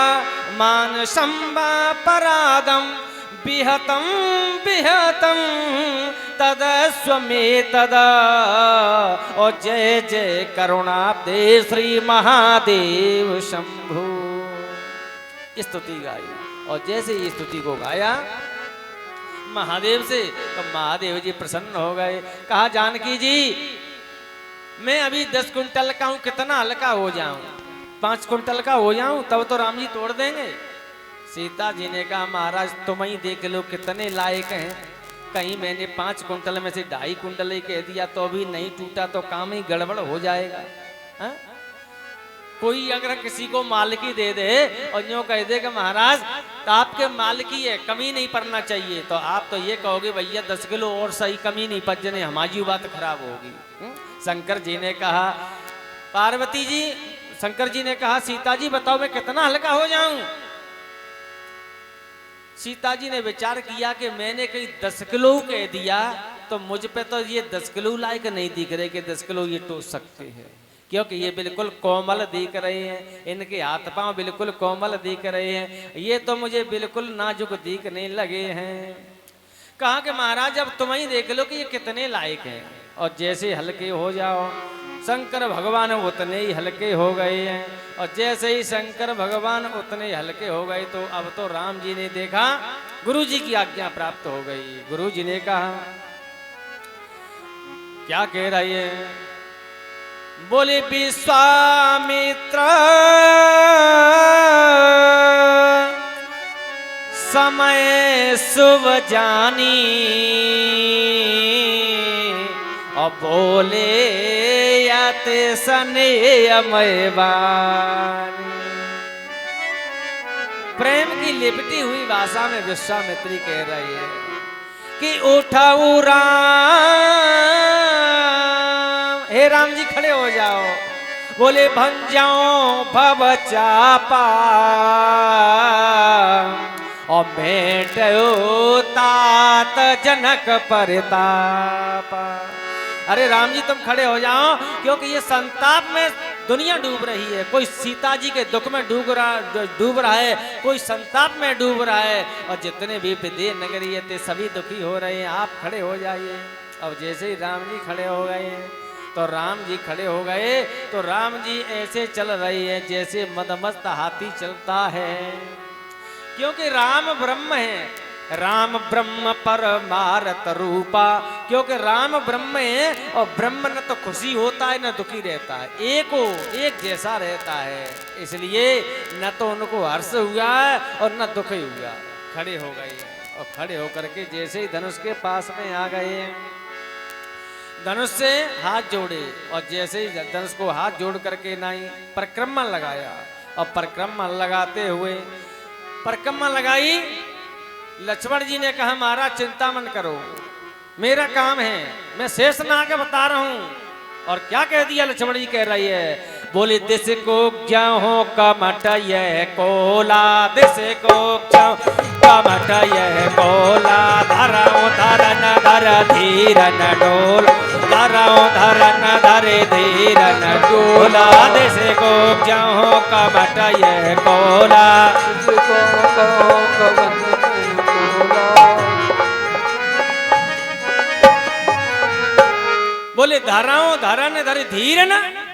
मान शंबा परादम विहतम विहतम तदस्वमे तदा। और जय जय करुणाब्दे श्री महादेव शंभु। स्तुति गाई और जैसे ये स्तुति को गाया महादेव से तो महादेव जी प्रसन्न हो गए। कहा जानकी जी मैं अभी 10 कुंटल का हूं, कितना हल्का हो जाऊं? 5 कुंटल का हो जाऊं तब तो राम जी तोड़ देंगे। सीता जी ने कहा महाराज तुम ही देख लो कितने लायक हैं, कहीं मैंने 5 कुंटल में से 2.5 कुंटल ही कह दिया तो भी नहीं टूटा तो काम ही गड़बड़ हो जाएगा। हा? कोई अगर किसी को मालिकी दे दे और यूं कह दे कि महाराज तो आपके मालिकी है, कमी नहीं पड़ना चाहिए, तो आप तो ये कहोगे भैया 10 किलो और सही कमी नहीं पड़ने, हमारी बात खराब होगी। शंकर जी ने कहा पार्वती जी, शंकर जी ने कहा सीता जी बताओ मैं कितना हल्का हो जाऊं? सीता जी ने विचार किया कि मैंने कहीं 10 किलो कह दिया तो मुझ पे तो ये 10 किलो लायक नहीं दिख रहे कि 10 किलो ये टोस सकते हैं, क्योंकि ये बिल्कुल कोमल दिख रहे हैं, इनके हाथ पांव बिल्कुल कोमल दिख रहे हैं, ये तो मुझे बिल्कुल नाजुक दिखने लगे हैं। कहा कि महाराज अब तुम ही देख लो कि ये कितने लायक हैं। और जैसे हल्के हो जाओ, शंकर भगवान उतने ही हल्के हो गए हैं। और जैसे ही शंकर भगवान उतने ही हल्के हो गए तो अब तो राम जी ने देखा, गुरु जी की आज्ञा प्राप्त हो गई। गुरु जी ने कहा, क्या कह रही है? बोले विश्वामित्र समय शुभ जानी, और बोले याते स्नेहमय वाणी। प्रेम की लिपटी हुई भाषा में विश्वामित्री कह रही है कि उठाऊ राम, हे राम जी खड़े हो जाओ। बोले भंजाओ भव चापा, और मेटो तात जनक परितापा। अरे राम जी तुम खड़े हो जाओ, क्योंकि ये संताप में दुनिया डूब रही है। कोई सीता जी के दुख में डूब रहा है, कोई संताप में डूब रहा है, और जितने भी विदेह नगरीय थे सभी दुखी हो रहे हैं। आप खड़े हो जाइए। अब जैसे ही राम जी खड़े हो गए तो राम जी खड़े हो गए तो राम जी ऐसे चल रही है जैसे मदमस्त हाथी चलता है। क्योंकि राम ब्रह्म है, राम ब्रह्म परमारत रूपा। क्योंकि राम ब्रह्म है और ब्रह्म न तो खुशी होता है न दुखी रहता है, एक जैसा रहता है। इसलिए न तो उनको हर्ष हुआ और न दुख हुआ। खड़े हो गए और खड़े होकर के जैसे ही धनुष के पास में आ गए, धनुष से हाथ जोड़े, और जैसे ही धनुष को हाथ जोड़ करके नाई परिक्रमा लगाया। और परिक्रमा लगाते हुए परिक्रमा लगाई, लक्ष्मण जी ने कहा महाराज चिंता मत करो, मेरा काम है, मैं शेषनाग बता रहा हूं। और क्या कह दिया लक्ष्मण जी? कह रही है, बोले दिस को ज्यों कमट यह कोला, दिस को ज्यों कमट यह कोला, धरऊं धरन धर धीरन डोल, धरऊं धरन धरे धीरन डोला, दिस को ज्यों कमट यह कोला। बोले धाराओं धारण धरे धीरन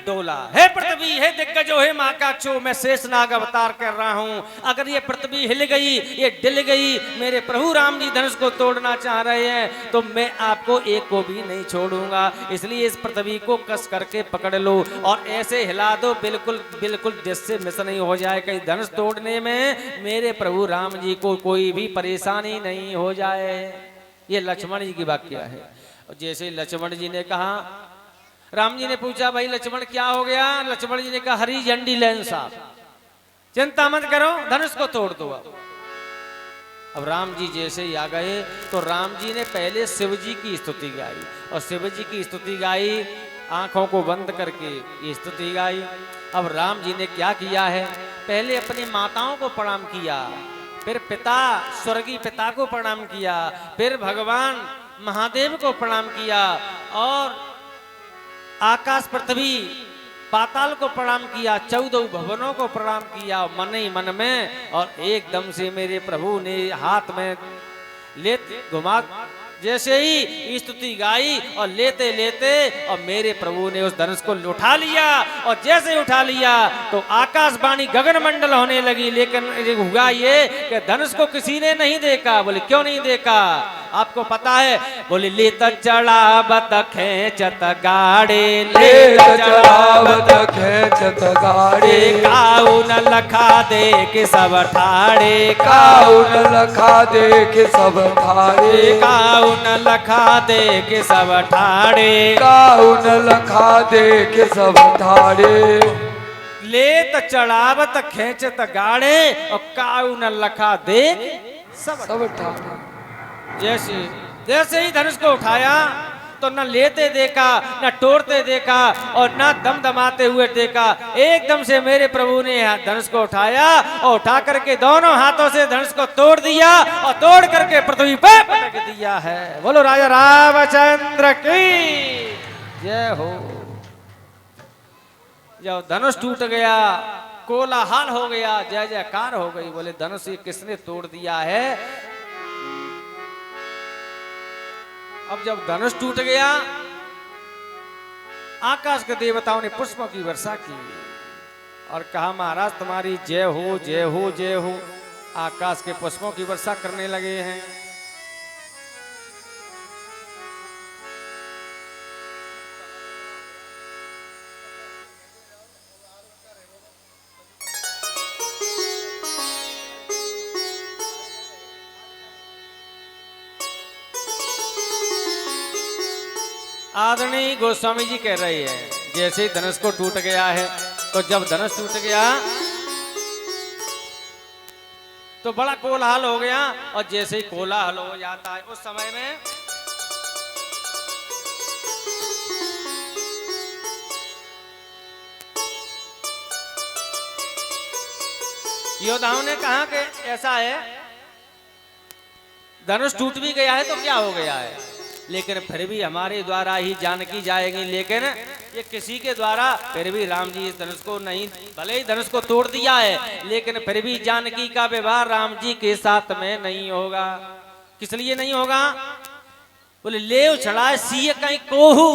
डोला। हे पृथ्वी, हे दिग्गजो, हे महाकाक्षो, मैं शेषनाग अवतार कर रहा हूं। अगर ये पृथ्वी हिल गई, ये डिल गई, मेरे प्रभु राम जी धनुष को तोड़ना चाह रहे हैं, तो मैं आपको एक को भी नहीं छोड़ूंगा। इसलिए इस पृथ्वी को कस करके पकड़ लो और ऐसे हिला दो, बिल्कुल बिल्कुल जिससे मिस नहीं हो जाए, कहीं धनुष तोड़ने में मेरे प्रभु राम जी को कोई भी परेशानी नहीं हो जाए। ये लक्ष्मण जी की वाक्य है। और जैसे लक्ष्मण जी ने कहा, राम जी ने पूछा भाई लक्ष्मण क्या हो गया? लक्ष्मण जी ने कहा हरी झंडी लेन साहब, चिंता मत करो, धनुष को तोड़ दो। अब राम जी जैसे ही आ गए तो राम जी ने पहले शिव जी की स्तुति गाई, और शिव जी की स्तुति गाई, आंखों को बंद करके ये स्तुति गाई। अब राम जी ने क्या किया है? पहले अपनी माताओं को प्रणाम किया, फिर पिता स्वर्गीय पिता को प्रणाम किया, फिर भगवान महादेव को प्रणाम किया, और आकाश पृथ्वी पाताल को प्रणाम किया, 14 भवनों को प्रणाम किया मन ही मन में। और एकदम से मेरे प्रभु ने हाथ में लेते घुमा, जैसे ही स्तुति गाई और लेते लेते और मेरे प्रभु ने उस धनुष को उठा लिया। और जैसे ही उठा लिया तो आकाशवाणी गगन मंडल होने लगी। लेकिन हुआ ये कि धनुष को किसी ने नहीं देखा। बोले क्यों नहीं देखा? आपको पता है? बोले लेत चढ़ावत खेचत गाड़े, लेत चढ़ावत खेचत गाड़े, काउन लखा दे के सब ठाड़े, काउन लखा दे के सब ठाड़े, काउन लखा दे के सब ठाड़े, काउन लखा दे के सब ठाड़े। लेत चढ़ावत खेचत गाड़े और काउन लखा दे सब ठाड़े। जैसे जैसे ही धनुष को उठाया तो न लेते देखा, न तोड़ते देखा, और न दमदमाते हुए देखा। एकदम से मेरे प्रभु ने धनुष को उठाया और उठा करके दोनों हाथों से धनुष को तोड़ दिया और तोड़ करके पृथ्वी पर पटक दिया है। बोलो राजा रामचंद्र की जय हो। जब धनुष टूट गया, कोलाहल हो गया, जय जयकार हो गई। बोले धनुष ये किसने तोड़ दिया है? अब जब धनुष टूट गया, आकाश के देवताओं ने पुष्पों की वर्षा की और कहा महाराज तुम्हारी जय हो, जय हो, जय हो। आकाश के पुष्पों की वर्षा करने लगे हैं। आदरणीय गोस्वामी जी कह रही है जैसे ही धनुष को टूट गया है, तो जब धनुष टूट गया तो बड़ा कोलाहल हो गया, और जैसे ही कोलाहल हो जाता है उस समय में योद्धाओं ने कहा कि ऐसा है, धनुष टूट भी गया है तो क्या हो गया है, लेकिन फिर भी हमारे द्वारा ही जानकी जाएगी। लेकिन ये किसी के द्वारा फिर भी राम जी इस धनुष को नहीं, भले ही धनुष को तोड़ दिया है, लेकिन फिर भी जानकी का विवाह राम जी के साथ में नहीं होगा। किस लिए नहीं होगा? बोले ले चढ़ाए सिय कहीं कोहू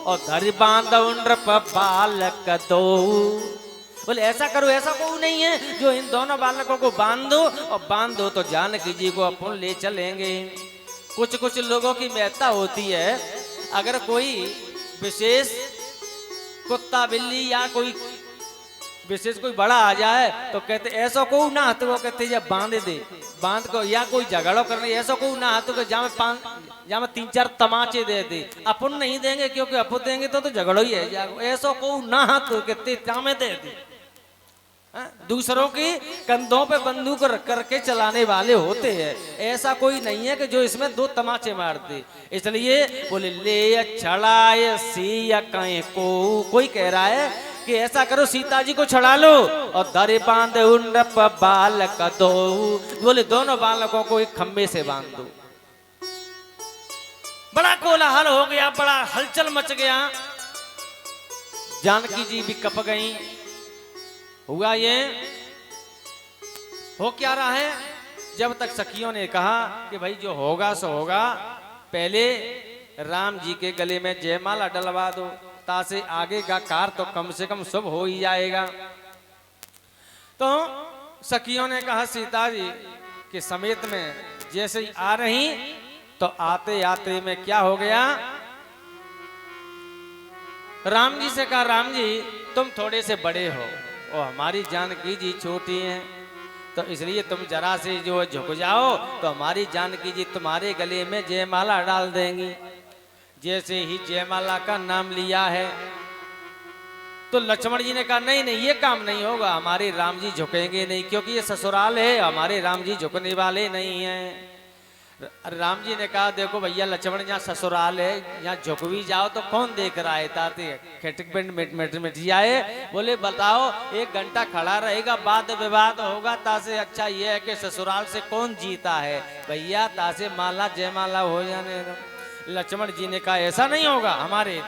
और धर बांधो नृप बालक दो। बोले ऐसा करो, ऐसा कोई नहीं है जो इन दोनों बालकों को बांधो, और बांधो तो जानकी जी को अपन ले चलेंगे। कुछ कुछ लोगों की महत्ता होती है, अगर कोई विशेष कुत्ता बिल्ली या कोई विशेष कोई बड़ा आ जाए तो कहते ऐसा को ना हाथ, वो कहते जब बांध दे, बांध को, या कोई झगड़ा करने ऐसा को ना हाथ को जहाँ में 3-4 तमाचे दे दे। अपन नहीं देंगे क्योंकि अपन देंगे तो झगड़ो ही है, ऐसा को ना हाथ कहते जामे दे दे। दूसरों की कंधों पे बंदूक रख करके चलाने वाले होते हैं, ऐसा कोई नहीं है कि जो इसमें 2 तमाचे मार दे। इसलिए बोले ले छड़ाए सिया कहीं को, कोई कह रहा है कि ऐसा करो सीता जी को छड़ा लो और दरे बांधे उन्नप बालक दो। बोले दोनों बालकों को एक खंबे से बांध दो। बड़ा कोलाहल हो गया, बड़ा हलचल मच गया। जानकी जी भी कप गई। हुआ ये हो क्या रहा है, जब तक सखियों ने कहा कि भाई जो होगा सो होगा, पहले राम जी के गले में जयमाला डलवा दो, तासे आगे का कार तो कम से कम शुभ हो ही जाएगा। तो सखियों ने कहा सीता जी के समेत में जैसे ही आ रही, तो आते आते में क्या हो गया, राम जी से कहा राम जी तुम थोड़े से बड़े हो और हमारी जानकी जी छोटी हैं, तो इसलिए तुम जरा से जो झुक जाओ तो हमारी जानकी जी तुम्हारे गले में जयमाला डाल देंगी। जैसे ही जयमाला का नाम लिया है तो लक्ष्मण जी ने कहा नहीं नहीं ये काम नहीं होगा, हमारे राम जी झुकेंगे नहीं, क्योंकि ये ससुराल है, हमारे राम जी झुकने वाले नहीं हैं। राम जी ने कहा देखो भैया लक्ष्मण, यहाँ ससुराल है, यहाँ झुक भी जाओ तो कौन देख रहा है, ताते खटक मिट जाए। बोले बताओ 1 घंटा खड़ा रहेगा, वाद विवाद होगा, तासे अच्छा ये है कि ससुराल से कौन जीता है भैया, तासे माला जयमाला हो जाने। लक्ष्मण जी ने कहा ऐसा नहीं होगा हमारे।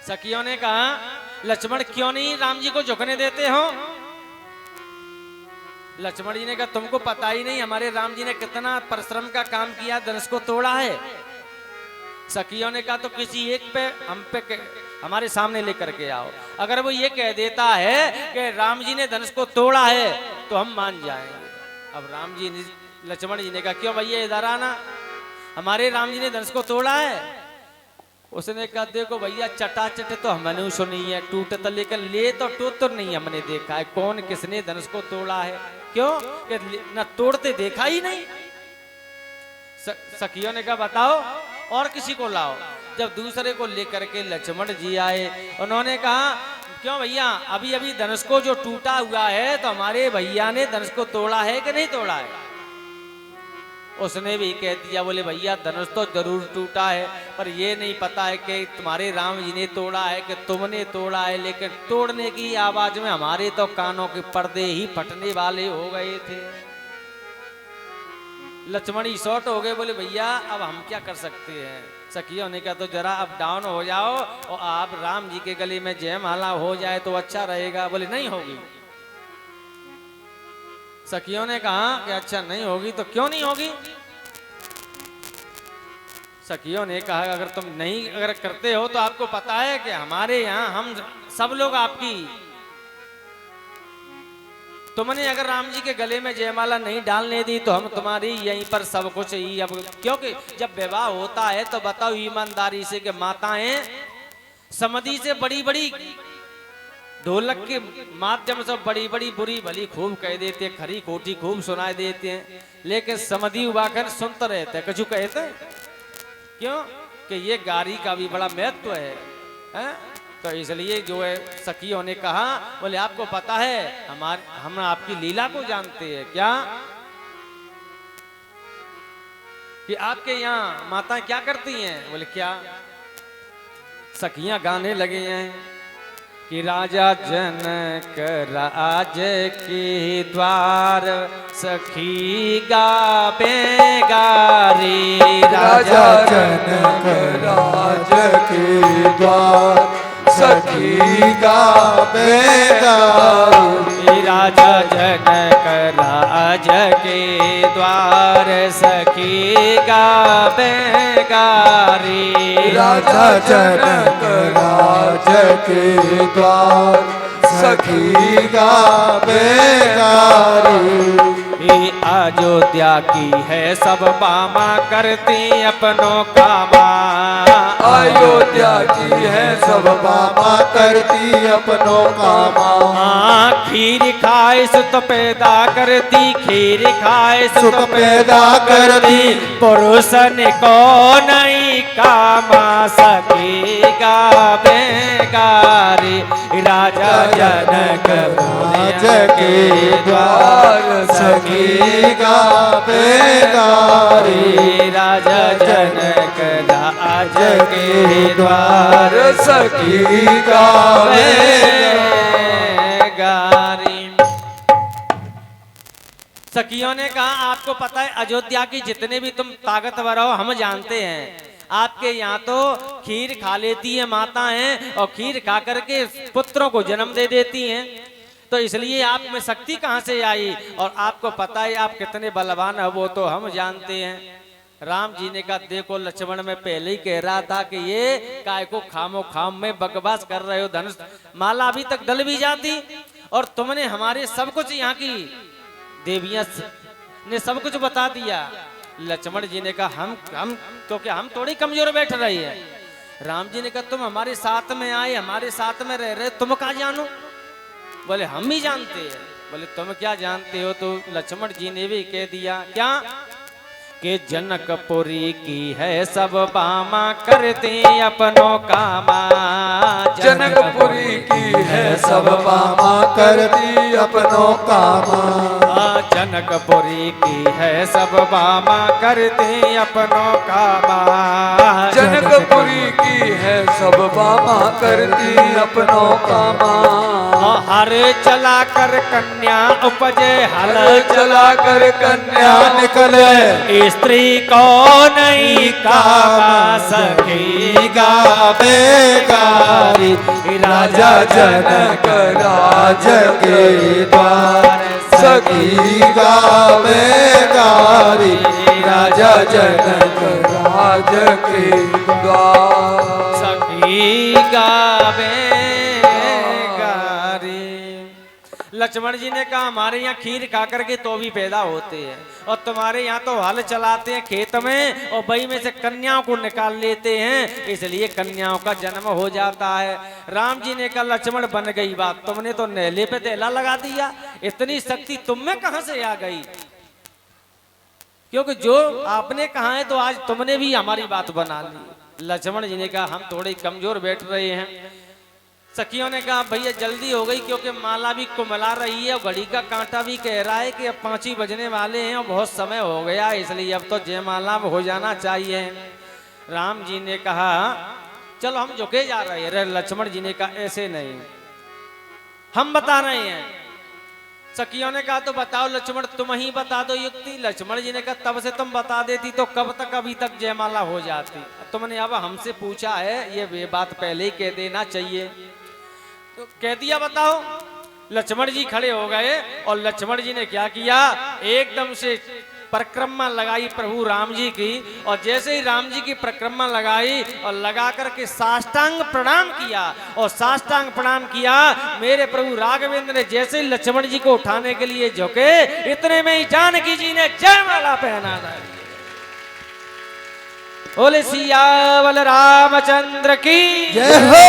सखियों ने कहा लक्ष्मण क्यों नहीं राम जी को झुकने देते हो? लक्ष्मण जी ने कहा तुमको पता ही नहीं हमारे राम जी ने कितना परिश्रम का काम किया, धनुष को तोड़ा है। सखियों ने कहा तो किसी एक पे हम पे हमारे सामने लेकर के आओ, अगर वो ये कह देता है कि राम जी ने धनुष को तोड़ा है तो हम मान जाएंगे। अब राम जी ने, लक्ष्मण जी ने कहा क्यों भैया इधर आना, हमारे राम जी ने धनुष को तोड़ा है। उसने कहा देखो भैया चटाचट तो हमने सुनी है, टूटता, लेकिन ले तो टूट तो नहीं हमने देखा है, कौन किसने धनुष को तोड़ा है, क्यों न तोड़ते देखा ही नहीं। सखियों ने कहा बताओ और किसी को लाओ। जब दूसरे को लेकर के लक्ष्मण जी आए, उन्होंने कहा क्यों भैया अभी अभी धनुष को जो टूटा हुआ है तो हमारे भैया ने धनुष को तोड़ा है कि नहीं तोड़ा है? उसने भी कह दिया बोले भैया धनुष तो जरूर टूटा है, पर ये नहीं पता है कि तुम्हारे राम जी ने तोड़ा है कि तुमने तोड़ा है, लेकिन तोड़ने की आवाज में हमारे तो कानों के पर्दे ही फटने वाले हो गए थे। लक्ष्मण ही शॉर्ट हो गए, बोले भैया अब हम क्या कर सकते हैं, सखियों ने कहा तो जरा अब डाउन हो जाओ और आप राम जी के गले में जयमाला हो जाए तो अच्छा रहेगा। बोले नहीं होगी। सखियों ने कहा कि अच्छा नहीं होगी तो क्यों नहीं होगी। सखियों ने कहा अगर तुम नहीं अगर करते हो तो आपको पता है कि हमारे यहाँ हम सब लोग आपकी, तुमने अगर राम जी के गले में जयमाला नहीं डालने दी तो हम तुम्हारी यहीं पर सब कुछ ही अब, क्योंकि जब विवाह होता है तो बताओ ईमानदारी से कि माताएं समधि से बड़ी बड़ी ढोलक के माध्यम से बड़ी बड़ी बुरी भली खूब कह देते हैं, खरी खोटी खूब सुनाई देते हैं, लेकिन समधि उबाकर सुनते रहते हैं, कछु कहते क्यों कि ये गारी का भी बड़ा महत्व है? तो इसलिए जो है सखियों ने कहा बोले आपको पता है हम आपकी लीला को जानते हैं क्या, कि आपके यहाँ माताएं क्या करती हैं। बोले क्या। सखियां गाने लगे हैं कि राजा जनक राज के द्वार सखी गावे गारी। राजा जनक राज के द्वार सखी गावे गारी। राजा जनक राज के द्वार सखी गावे गारी। राजा जनक राज के द्वार सखी गावे गारी। अयोध्या की है सब बामा करती अपनों कामा। अयोध्या की है सब बामा करती अपनों कामा। खीर खाए सुत पैदा करती, खीर खाए सुत पैदा करती। पुरुषन को नहीं कामा सखी गावे गारी। राजा जनक राज के द्वार सखी गावे गारी। राजा जनक राज के द्वार सखी गावे गारी। सखियों ने कहा आपको पता है अयोध्या की जितने भी तुम ताकतवर हो हम जानते हैं, आपके यहाँ तो खीर खा लेती है माताएं और खीर खा करके पुत्रों को जन्म दे देती हैं, तो इसलिए आप में शक्ति कहाँ से आई और आपको पता है आप कितने बलवान हो वो तो हम जानते हैं। राम जी ने कहा देखो लक्ष्मण मैं पहले ही कह रहा था कि ये काय को खामो खाम में बकवास कर रहे हो, धनुष माला अभी तक डल भी जाती और तुमने हमारे सब कुछ यहाँ की देवियां ने सब कुछ बता दिया। लक्ष्मण जी ने कहा हम तो क्या हम थोड़ी कमजोर बैठ रही है। राम जी ने कहा तुम हमारे साथ में आए हमारे साथ में रह रहे तुम कहाँ जानो। बोले हम ही जानते हैं। बोले तुम क्या जानते हो। तो लक्ष्मण जी ने भी कह दिया क्या कि जनकपुरी की है सब बामा करते अपनों कामा। जनकपुरी की है सब बामा करती अपनों कामा। जनकपुरी की है सब बामा करते अपनों कामा। जनकपुरी की है सब बामा करती अपनों कामा। हर चला कर कन्या उपजे, हल चला कर कन्या निकले। स्त्री को नहीं कामा सखी गावे गारी। राजा जनक राज के द्वार सखी गावे गारी। राजा जनक राज के द्वार सखी गावे गारी। लक्ष्मण जी ने कहा हमारे यहाँ खीर खा करके तो भी पैदा होते हैं और तुम्हारे यहाँ तो हल चलाते हैं खेत में और वही में से कन्याओं को निकाल लेते हैं, इसलिए कन्याओं का जन्म हो जाता है। राम जी ने कहा लक्ष्मण बन गई बात, तुमने तो नेले पे तेला लगा दिया, इतनी शक्ति तुम में कहां से आ गई। क्योंकि जो आपने कहा है तो आज तुमने भी हमारी बात बना ली। लक्ष्मण जी ने कहा हम थोड़े कमजोर बैठ रहे हैं। सखियों ने कहा भैया जल्दी हो गई क्योंकि माला भी कुमला रही है और घड़ी का कांटा भी कह रहा है कि अब 5 ही बजने वाले हैं और बहुत समय हो गया, इसलिए अब तो जयमाला में हो जाना चाहिए। राम जी ने कहा चलो हम झुके जा रहे हैं। लक्ष्मण जी ने कहा ऐसे नहीं, हम बता रहे हैं सखियों ने कहा तो बताओ लक्ष्मण, तुम ही बता दो युक्ति। लक्ष्मण जी ने कहा तब से तुम बता देती तो कब तक अभी तक जयमाला हो जाती। तुमने अब हमसे पूछा है, ये बात पहले ही कह देना चाहिए। तो कह दिया, बताओ। लक्ष्मण जी खड़े हो गए और लक्ष्मण जी ने क्या किया, एकदम से परिक्रमा लगाई प्रभु राम जी की। और जैसे ही राम जी की परिक्रमा लगाई और लगा करके साष्टांग प्रणाम किया, और साष्टांग प्रणाम किया, मेरे प्रभु राघवेंद्र ने जैसे ही लक्ष्मण जी को उठाने के लिए झुके, इतने में ही जानकी जी ने जयमाला पहना दी। बोले सियावल रामचंद्र की जय हो,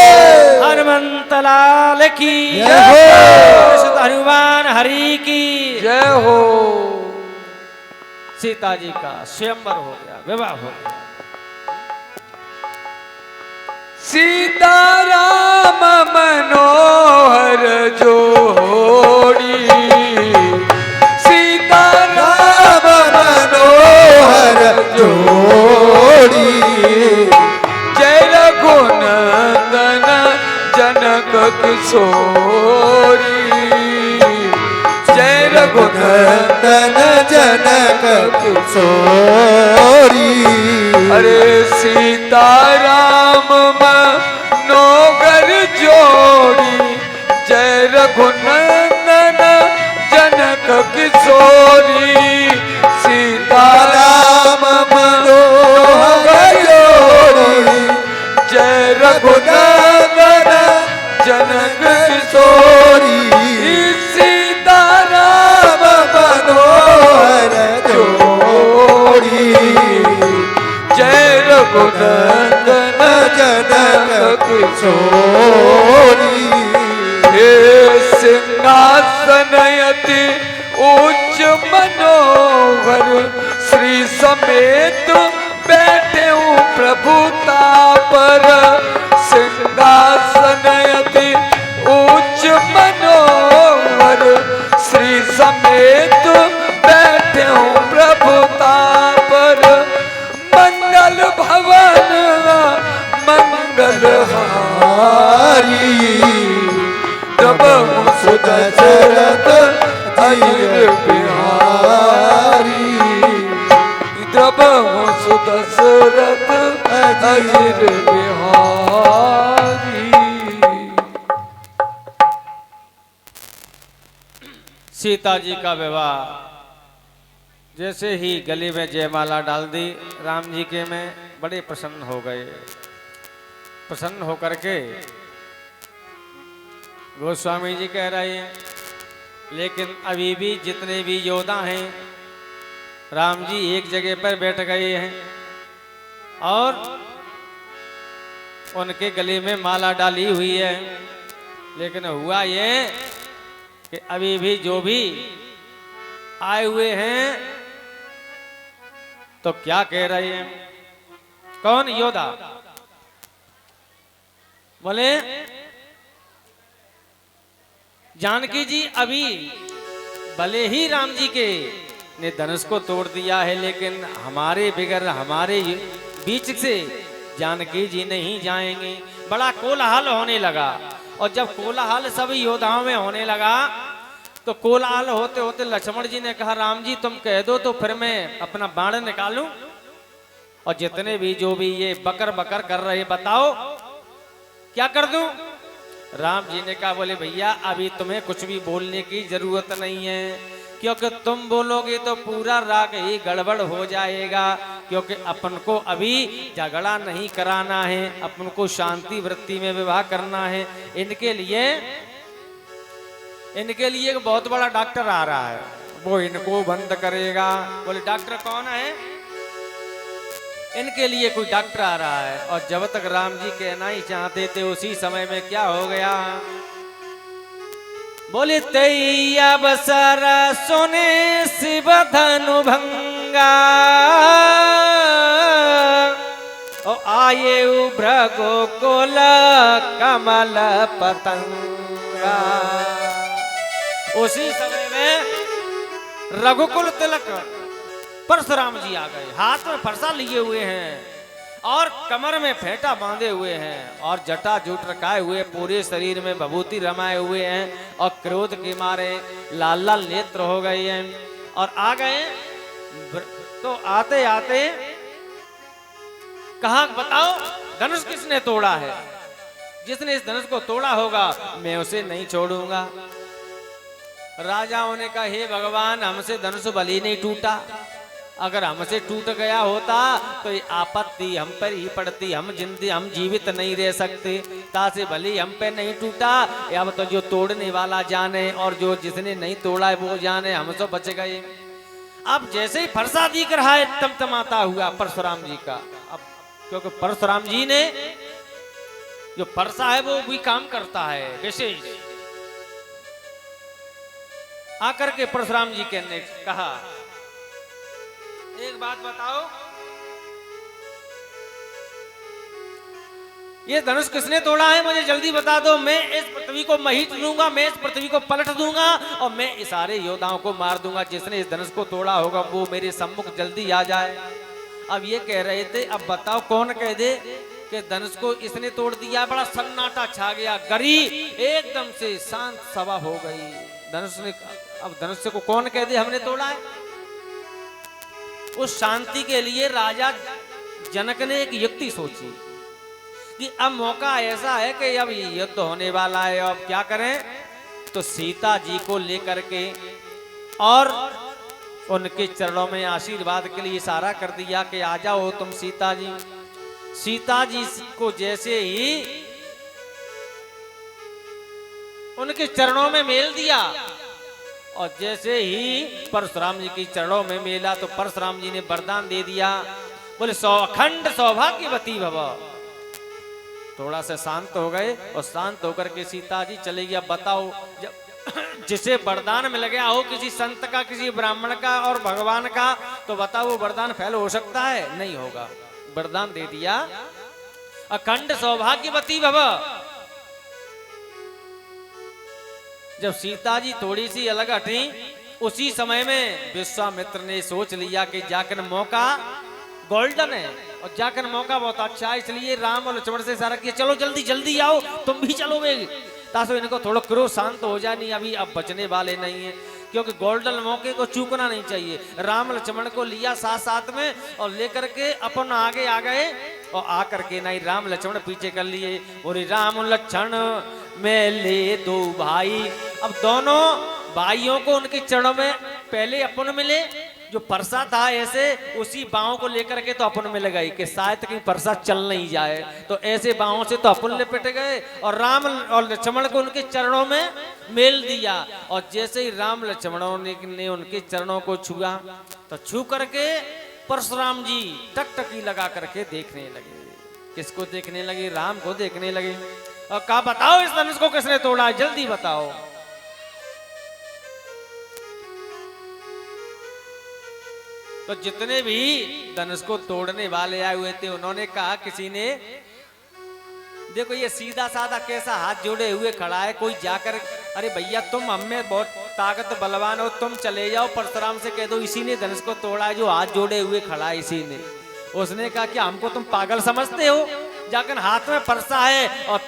हनुमंत लाल की जय हो, हनुमान हरि की जय हो। सीता जी का स्वयंवर हो गया, विवाह हो गया। सीता राम मनोहर जोड़ी, सीता राम मनोहर जोड़ी, जय रघुनंदन जनक किशोरी, जय रघुनंदन जनक किशोरी। अरे सीता राम मनोहर जोड़ी, जय रघुनंदन जनक किशोरी, सीता राम मनोहर जोड़ी, जय रघुनंदन जनक किशोरी, सीता राम मनोहर जोड़ी, जय रघुनंदन जनक किशोरी। हे सिंहासनयति उच्च मनोहर, श्री समेत बैठे हूँ प्रभुता पर, सिंहासनयति उच्च मनोहर, श्री समेत बैठे हूँ प्रभुता पर, मंगल भवन मंगल हारी, जब सुदशरथ अजिर बिहारी, जब सुदशरथ अजिर बिहारी। सीता जी का विवाह जैसे ही गले में जयमाला डाल दी राम जी के में, बड़े प्रसन्न हो गए। प्रसन्न होकर के गोस्वामी जी कह रहे हैं, लेकिन अभी भी जितने भी योद्धा हैं राम जी एक जगह पर बैठ गए हैं और उनके गले में माला डाली हुई है। लेकिन हुआ ये कि अभी भी जो भी आए हुए हैं तो क्या कह रहे हैं, कौन योद्धा? बोले जानकी जी अभी भले ही राम जी के ने धनुष को तोड़ दिया है, लेकिन हमारे बिगर हमारे बीच से जानकी जी नहीं जाएंगे। बड़ा कोलाहल होने लगा, और जब कोलाहल सब योद्धाओं में होने लगा तो कोलाहल होते होते लक्ष्मण जी ने कहा, राम जी तुम कह दो तो फिर मैं अपना बाण निकालूं, और जितने भी जो भी ये बकर बकर कर रहे बताओ क्या कर दूं? राम जी ने कहा, बोले भैया अभी तुम्हें कुछ भी बोलने की जरूरत नहीं है, क्योंकि तुम बोलोगे तो पूरा राग ही गड़बड़ हो जाएगा। क्योंकि अपन को अभी झगड़ा नहीं कराना है, अपन को शांति वृत्ति में विवाह करना है। इनके लिए एक बहुत बड़ा डॉक्टर आ रहा है, वो इनको बंद करेगा। बोले डॉक्टर कौन है? इनके लिए कोई डॉक्टर आ रहा है। और जब तक राम जी कहना ही चाहते थे उसी समय में क्या हो गया, बोले तैया बसर सोने शिव धनु भंगा, और आये भ्रगो कोल कमल पतंगा। उसी समय में रघुकुल तिलक परशुराम जी आ गए, हाथ में फरसा लिए हुए हैं और कमर में फेंटा बांधे हुए हैं और जटा जूट रखाए हुए, पूरे शरीर में भभूति रमाए हुए हैं और क्रोध के मारे लाल लाल नेत्र हो गए हैं और आ गए। तो आते आते कहा, बताओ धनुष किसने तोड़ा है? जिसने इस धनुष को तोड़ा होगा मैं उसे नहीं छोड़ूंगा। राजाओं ने कहा, हे भगवान, हमसे धनुष बलि नहीं टूटा, अगर हमसे टूट गया होता तो ये आपत्ति हम पर ही पड़ती, हम जीवित नहीं रह सकते। तासे भली हम पे नहीं टूटा, अब तो जो तोड़ने वाला जाने और जो जिसने नहीं तोड़ा है वो जाने, हम तो बच गए। अब जैसे ही फरसा दिख रहा है टमटमाता हुआ परशुराम जी का, अब क्योंकि परशुराम जी ने जो फरसा है वो भी काम करता है विशेष। आकर के परशुराम जी के ने कहा, एक बात बताओ, ये धनुष किसने तोड़ा है? मुझे जल्दी बता दो, मैं इस पृथ्वी को महित दूंगा, मैं इस पृथ्वी को पलट दूंगा और मैं इस सारे योद्धाओं को मार दूंगा। जिसने इस धनुष को तोड़ा होगा वो मेरे सम्मुख जल्दी आ जाए। अब ये कह रहे थे, अब बताओ कौन कह दे कि धनुष को इसने तोड़ दिया। बड़ा सन्नाटा छा गया, गरी एकदम से शांत सभा हो गई। धनुष ने, अब धनुष को कौन कह दे हमने तोड़ा है? उस शांति के लिए राजा जनक ने एक युक्ति सोची कि अब मौका ऐसा है कि अब युद्ध होने वाला है, अब क्या करें? तो सीता जी को लेकर के और उनके चरणों में आशीर्वाद के लिए इशारा कर दिया कि आ जाओ तुम सीता जी। सीता जी को जैसे ही उनके चरणों में मेल दिया और जैसे ही परशुराम जी की चरणों में मेला तो परशुराम जी ने वरदान दे दिया, बोले अखंड सौभाग्यवती भव। थोड़ा सा शांत हो गए और शांत होकर के सीता जी चले गया। बताओ, जब जिसे वरदान मिल गया हो किसी संत का, किसी ब्राह्मण का और भगवान का, तो बताओ वो वरदान फैल हो सकता है? नहीं होगा। वरदान दे दिया, अखंड सौभाग्यवती भव। जब सीता जी थोड़ी सी अलग हटी, उसी समय में विश्वामित्र ने सोच लिया कि जाकर मौका गोल्डन है और जाकर मौका बहुत अच्छा है, इसलिए राम और लक्ष्मण से इशारा किया, चलो जल्दी जल्दी आओ, तुम भी चलो बेग, ताकि इनको थोड़ा क्रोध शांत हो जाए। नहीं, अभी अब बचने वाले नहीं है, क्योंकि गोल्डन मौके को चूकना नहीं चाहिए। राम लक्ष्मण को लिया साथ साथ में और लेकर के अपन आगे आ गए और आकर के नहीं राम लक्ष्मण पीछे कर लिए। और राम लक्ष्मण में ले दो भाई। अब दोनों भाइयों को उनके चरणों में पहले अपन मिले, जो परसा था ऐसे उसी बाहों को लेकर के तो अपन में लगाई कि शायद कहीं परसा चल नहीं जाए, तो ऐसे बाहों से तो अपन लिपट गए और राम और लक्ष्मण को उनके चरणों में मेल दिया। और जैसे ही राम लक्ष्मणों ने उनके चरणों को छुआ तो छू करके परशुराम जी टकटकी लगा करके देखने लगे। किसको देखने लगे? राम को देखने लगे और कहा, बताओ इस धनुष को किसने तोड़ा है, जल्दी बताओ। तो जितने भी धनुष को तोड़ने वाले आए हुए थे उन्होंने कहा, किसी ने देखो ये सीधा साधा कैसा हाथ जोड़े हुए खड़ा है, कोई जाकर अरे भैया तुम हमें बहुत ताकत बलवान हो, तुम चले जाओ परशुराम से कह दो इसी ने धनुष को तोड़ा है, जो हाथ जोड़े हुए खड़ा है इसी ने। उसने कहा कि हमको तुम पागल समझते हो, जाकर हाथ में फरसा है और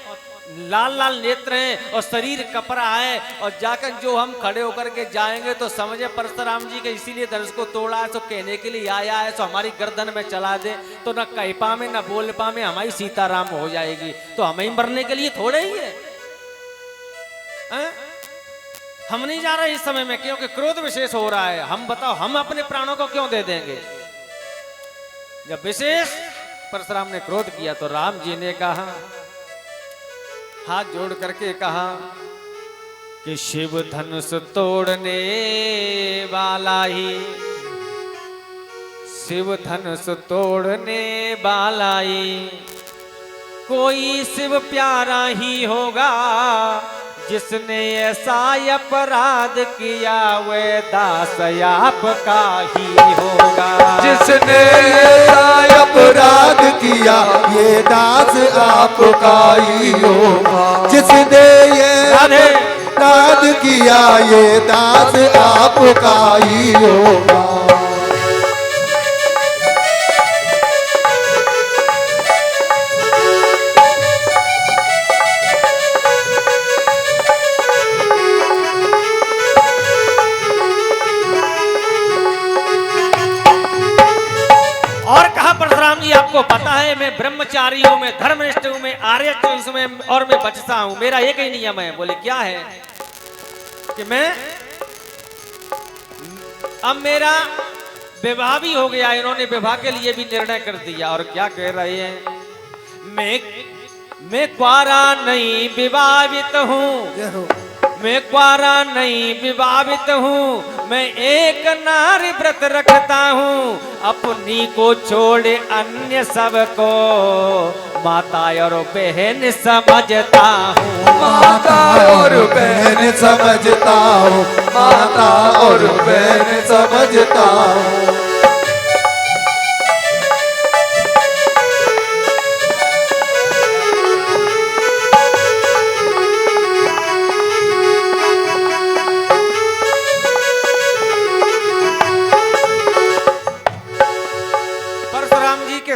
लाल लाल नेत्र हैं और शरीर कपड़ा है और जाकर जो हम खड़े होकर के जाएंगे तो समझे परशुराम जी के इसीलिए धनुष को तोड़ा है, तो कहने के लिए आया है, तो हमारी गर्दन में चला दे तो न कह पावे न बोल पावे, हमारी सीताराम हो जाएगी, तो हमें ही मरने के लिए थोड़े ही है। हम नहीं जा रहे इस समय में, क्योंकि क्रोध विशेष हो रहा है। हम बताओ हम अपने प्राणों को क्यों दे देंगे? जब विशेष परशुराम ने क्रोध किया तो राम जी ने कहा, हाथ जोड़ करके कहा कि शिव धनुष तोड़ने वाला ही, शिव धनुष तोड़ने वाला ही कोई शिव प्यारा ही होगा, जिसने ऐसा अपराध किया वह दास आपका ही होगा। जिसने ऐसा अपराध किया ये दास आपका ही होगा। जिसने ये अपराध किया ये दास आपका ही होगा। है मैं ब्रह्मचारी हूं, मैं धर्मनिष्ठ हूं, मैं आर्य हूं मैं, और मैं बचता हूं। मेरा एक ही नियम है। बोले क्या है? कि मैं अब मेरा विवाह भी हो गया। इन्होंने विवाह के लिए भी निर्णय कर दिया। और क्या कह रहे हैं? मैं क्वारा नहीं विवाहित हूं, मैं क्वारा नहीं विवाहित हूँ, मैं एक नारी व्रत रखता हूँ, अपनी को छोड़े अन्य सबको माता और बहन समझता हूँ। माता और बहन समझता हूँ, माता और बहन समझता हूँ।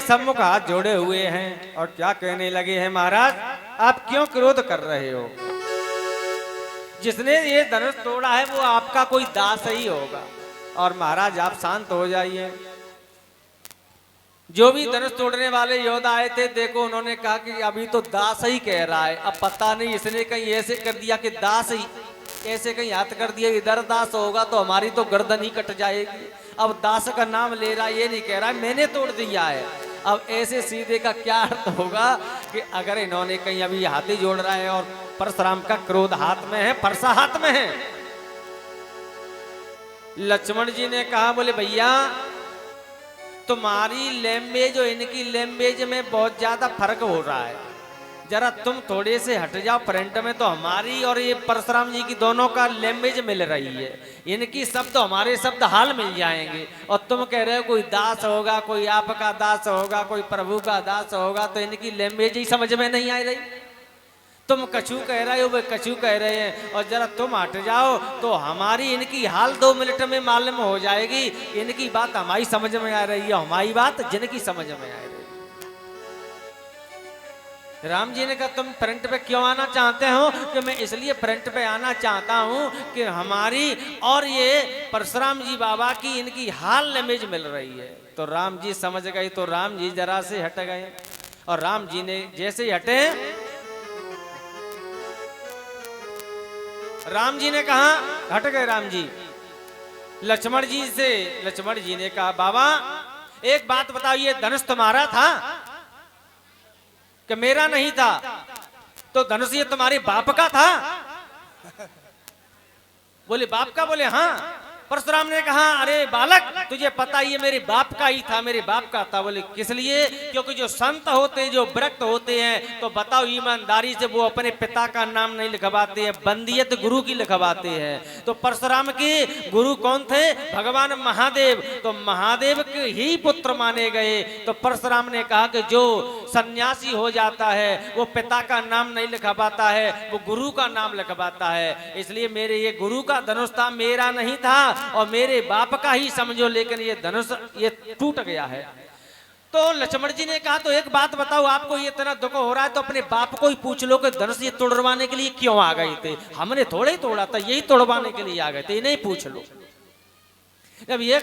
सम्मुख हाथ जोड़े हुए हैं और क्या कहने लगे हैं? महाराज आप क्यों क्रोध कर रहे हो? जिसने ये धनुष तोड़ा है वो आपका कोई दास ही होगा। और महाराज आप शांत हो जाइए। जो भी धनुष तोड़ने वाले योद्धा आए थे, देखो उन्होंने कहा कि अभी तो दास ही कह रहा है। अब पता नहीं इसने कहीं ऐसे कर दिया कि दास ही, ऐसे कहीं हाथ कर दिया इधर दास होगा तो हमारी तो गर्दन ही कट जाएगी। अब दास का नाम ले रहा, ये नहीं कह रहा मैंने तोड़ दिया है। अब ऐसे सीधे का क्या अर्थ होगा कि अगर इन्होंने कहीं अभी हाथी जोड़ रहा है और परशुराम का क्रोध हाथ में है, फरसा हाथ में है। लक्ष्मण जी ने कहा, बोले भैया तुम्हारी लैंग्वेज और इनकी लैंग्वेज में बहुत ज्यादा फर्क हो रहा है, जरा तुम थोड़े से हट जाओ फ्रंट में। तो हमारी और ये परशुराम जी की दोनों का लैंग्वेज मिल रही है, इनकी शब्द हमारे शब्द हाल मिल जाएंगे। और तुम कह रहे हो कोई दास होगा, कोई आपका दास होगा, कोई प्रभु का दास होगा, तो इनकी लैंग्वेज ही समझ में नहीं आ रही। तुम कछू कह रहे हो, वे कछू कह रहे हैं, और जरा तुम हट जाओ तो हमारी इनकी हाल 2 मिनट में मालूम हो जाएगी। इनकी बात हमारी समझ में आ रही है, हमारी बात जिनकी समझ में आ रही है। राम जी ने कहा तुम फ्रंट पे क्यों आना चाहते हो? कि मैं इसलिए फ्रंट पे आना चाहता हूं कि हमारी और ये परशुराम जी बाबा की इनकी हाल लैंग्वेज मिल रही है। तो राम जी समझ गए, तो राम जी जरा से हट गए। और राम जी ने जैसे ही हटे, राम जी ने कहा, हट गए राम जी लक्ष्मण जी से। लक्ष्मण जी ने कहा बाबा एक बात बताओ, ये धनुष तुम्हारा था कि मेरा नहीं था? तो धनुष ये तुम्हारे बाप का था? बोले बाप का? बोले हाँ। परशुराम ने कहा अरे बालक तुझे पता ये मेरे बाप का ही था, मेरे बाप का था। बोले किस लिए? क्योंकि जो संत होते हैं, जो विरक्त होते हैं, तो बताओ ईमानदारी से वो अपने पिता का नाम नहीं लिखवाते हैं, बंदियत गुरु की लिखवाते हैं। तो परशुराम के गुरु कौन थे? भगवान महादेव। तो महादेव के ही पुत्र माने गए। तो परशुराम ने कहा कि जो सन्यासी हो जाता है वो पिता का नाम नहीं लिखवाता है, वो गुरु का नाम लिखवाता है। इसलिए मेरे ये गुरु का धनुष था, मेरा नहीं था और मेरे बाप का ही समझो, लेकिन ये धनुष ये टूट गया है। तो लक्ष्मण जी ने कहा तो एक बात बताओ, आपको ये इतना दुख हो रहा है तो अपने बाप को ही पूछ लो कि धनुष ये तोड़वाने के लिए क्यों आ गए थे? हमने थोड़े ही तोड़ा था, यही तोड़वाने के लिए आ गए थे, इन्हें पूछ लो। जब ये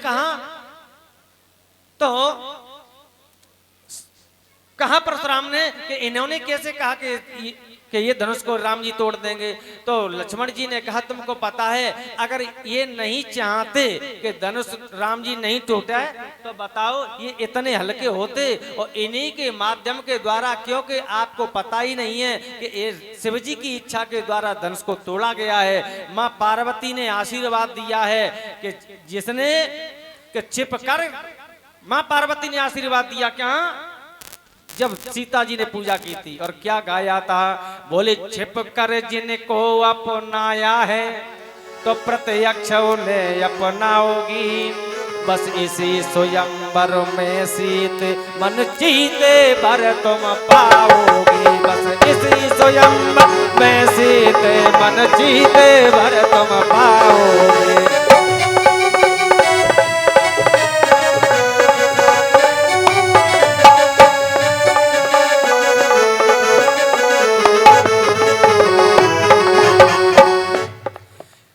कहा परशुराम ने कि इन्होंने कैसे कहा कि ये धनुष को राम जी तोड़ देंगे? तो लक्ष्मण जी ने कहा तुमको पता है अगर ये नहीं चाहते कि धनुष राम जी नहीं टूटा है तो बताओ ये इतने हल्के होते। और इन्हीं के माध्यम के द्वारा, क्योंकि आपको पता ही नहीं है कि ये शिव जी की इच्छा के द्वारा धनुष को तोड़ा गया है। माँ पार्वती ने आशीर्वाद दिया है कि जिसने कि छिप कर, माँ पार्वती ने आशीर्वाद दिया क्या? जब सीता जी ने पूजा की थी। और क्या गाया था? बोले छिप कर जिनको अपनाया है तो प्रत्यक्ष उन्हें अपनाओगी, बस इसी स्वयंवर में सीत मन जीते भर तुम पाओगी, बस इसी स्वयंवर में सीत मन जीते भर तुम पाओगे।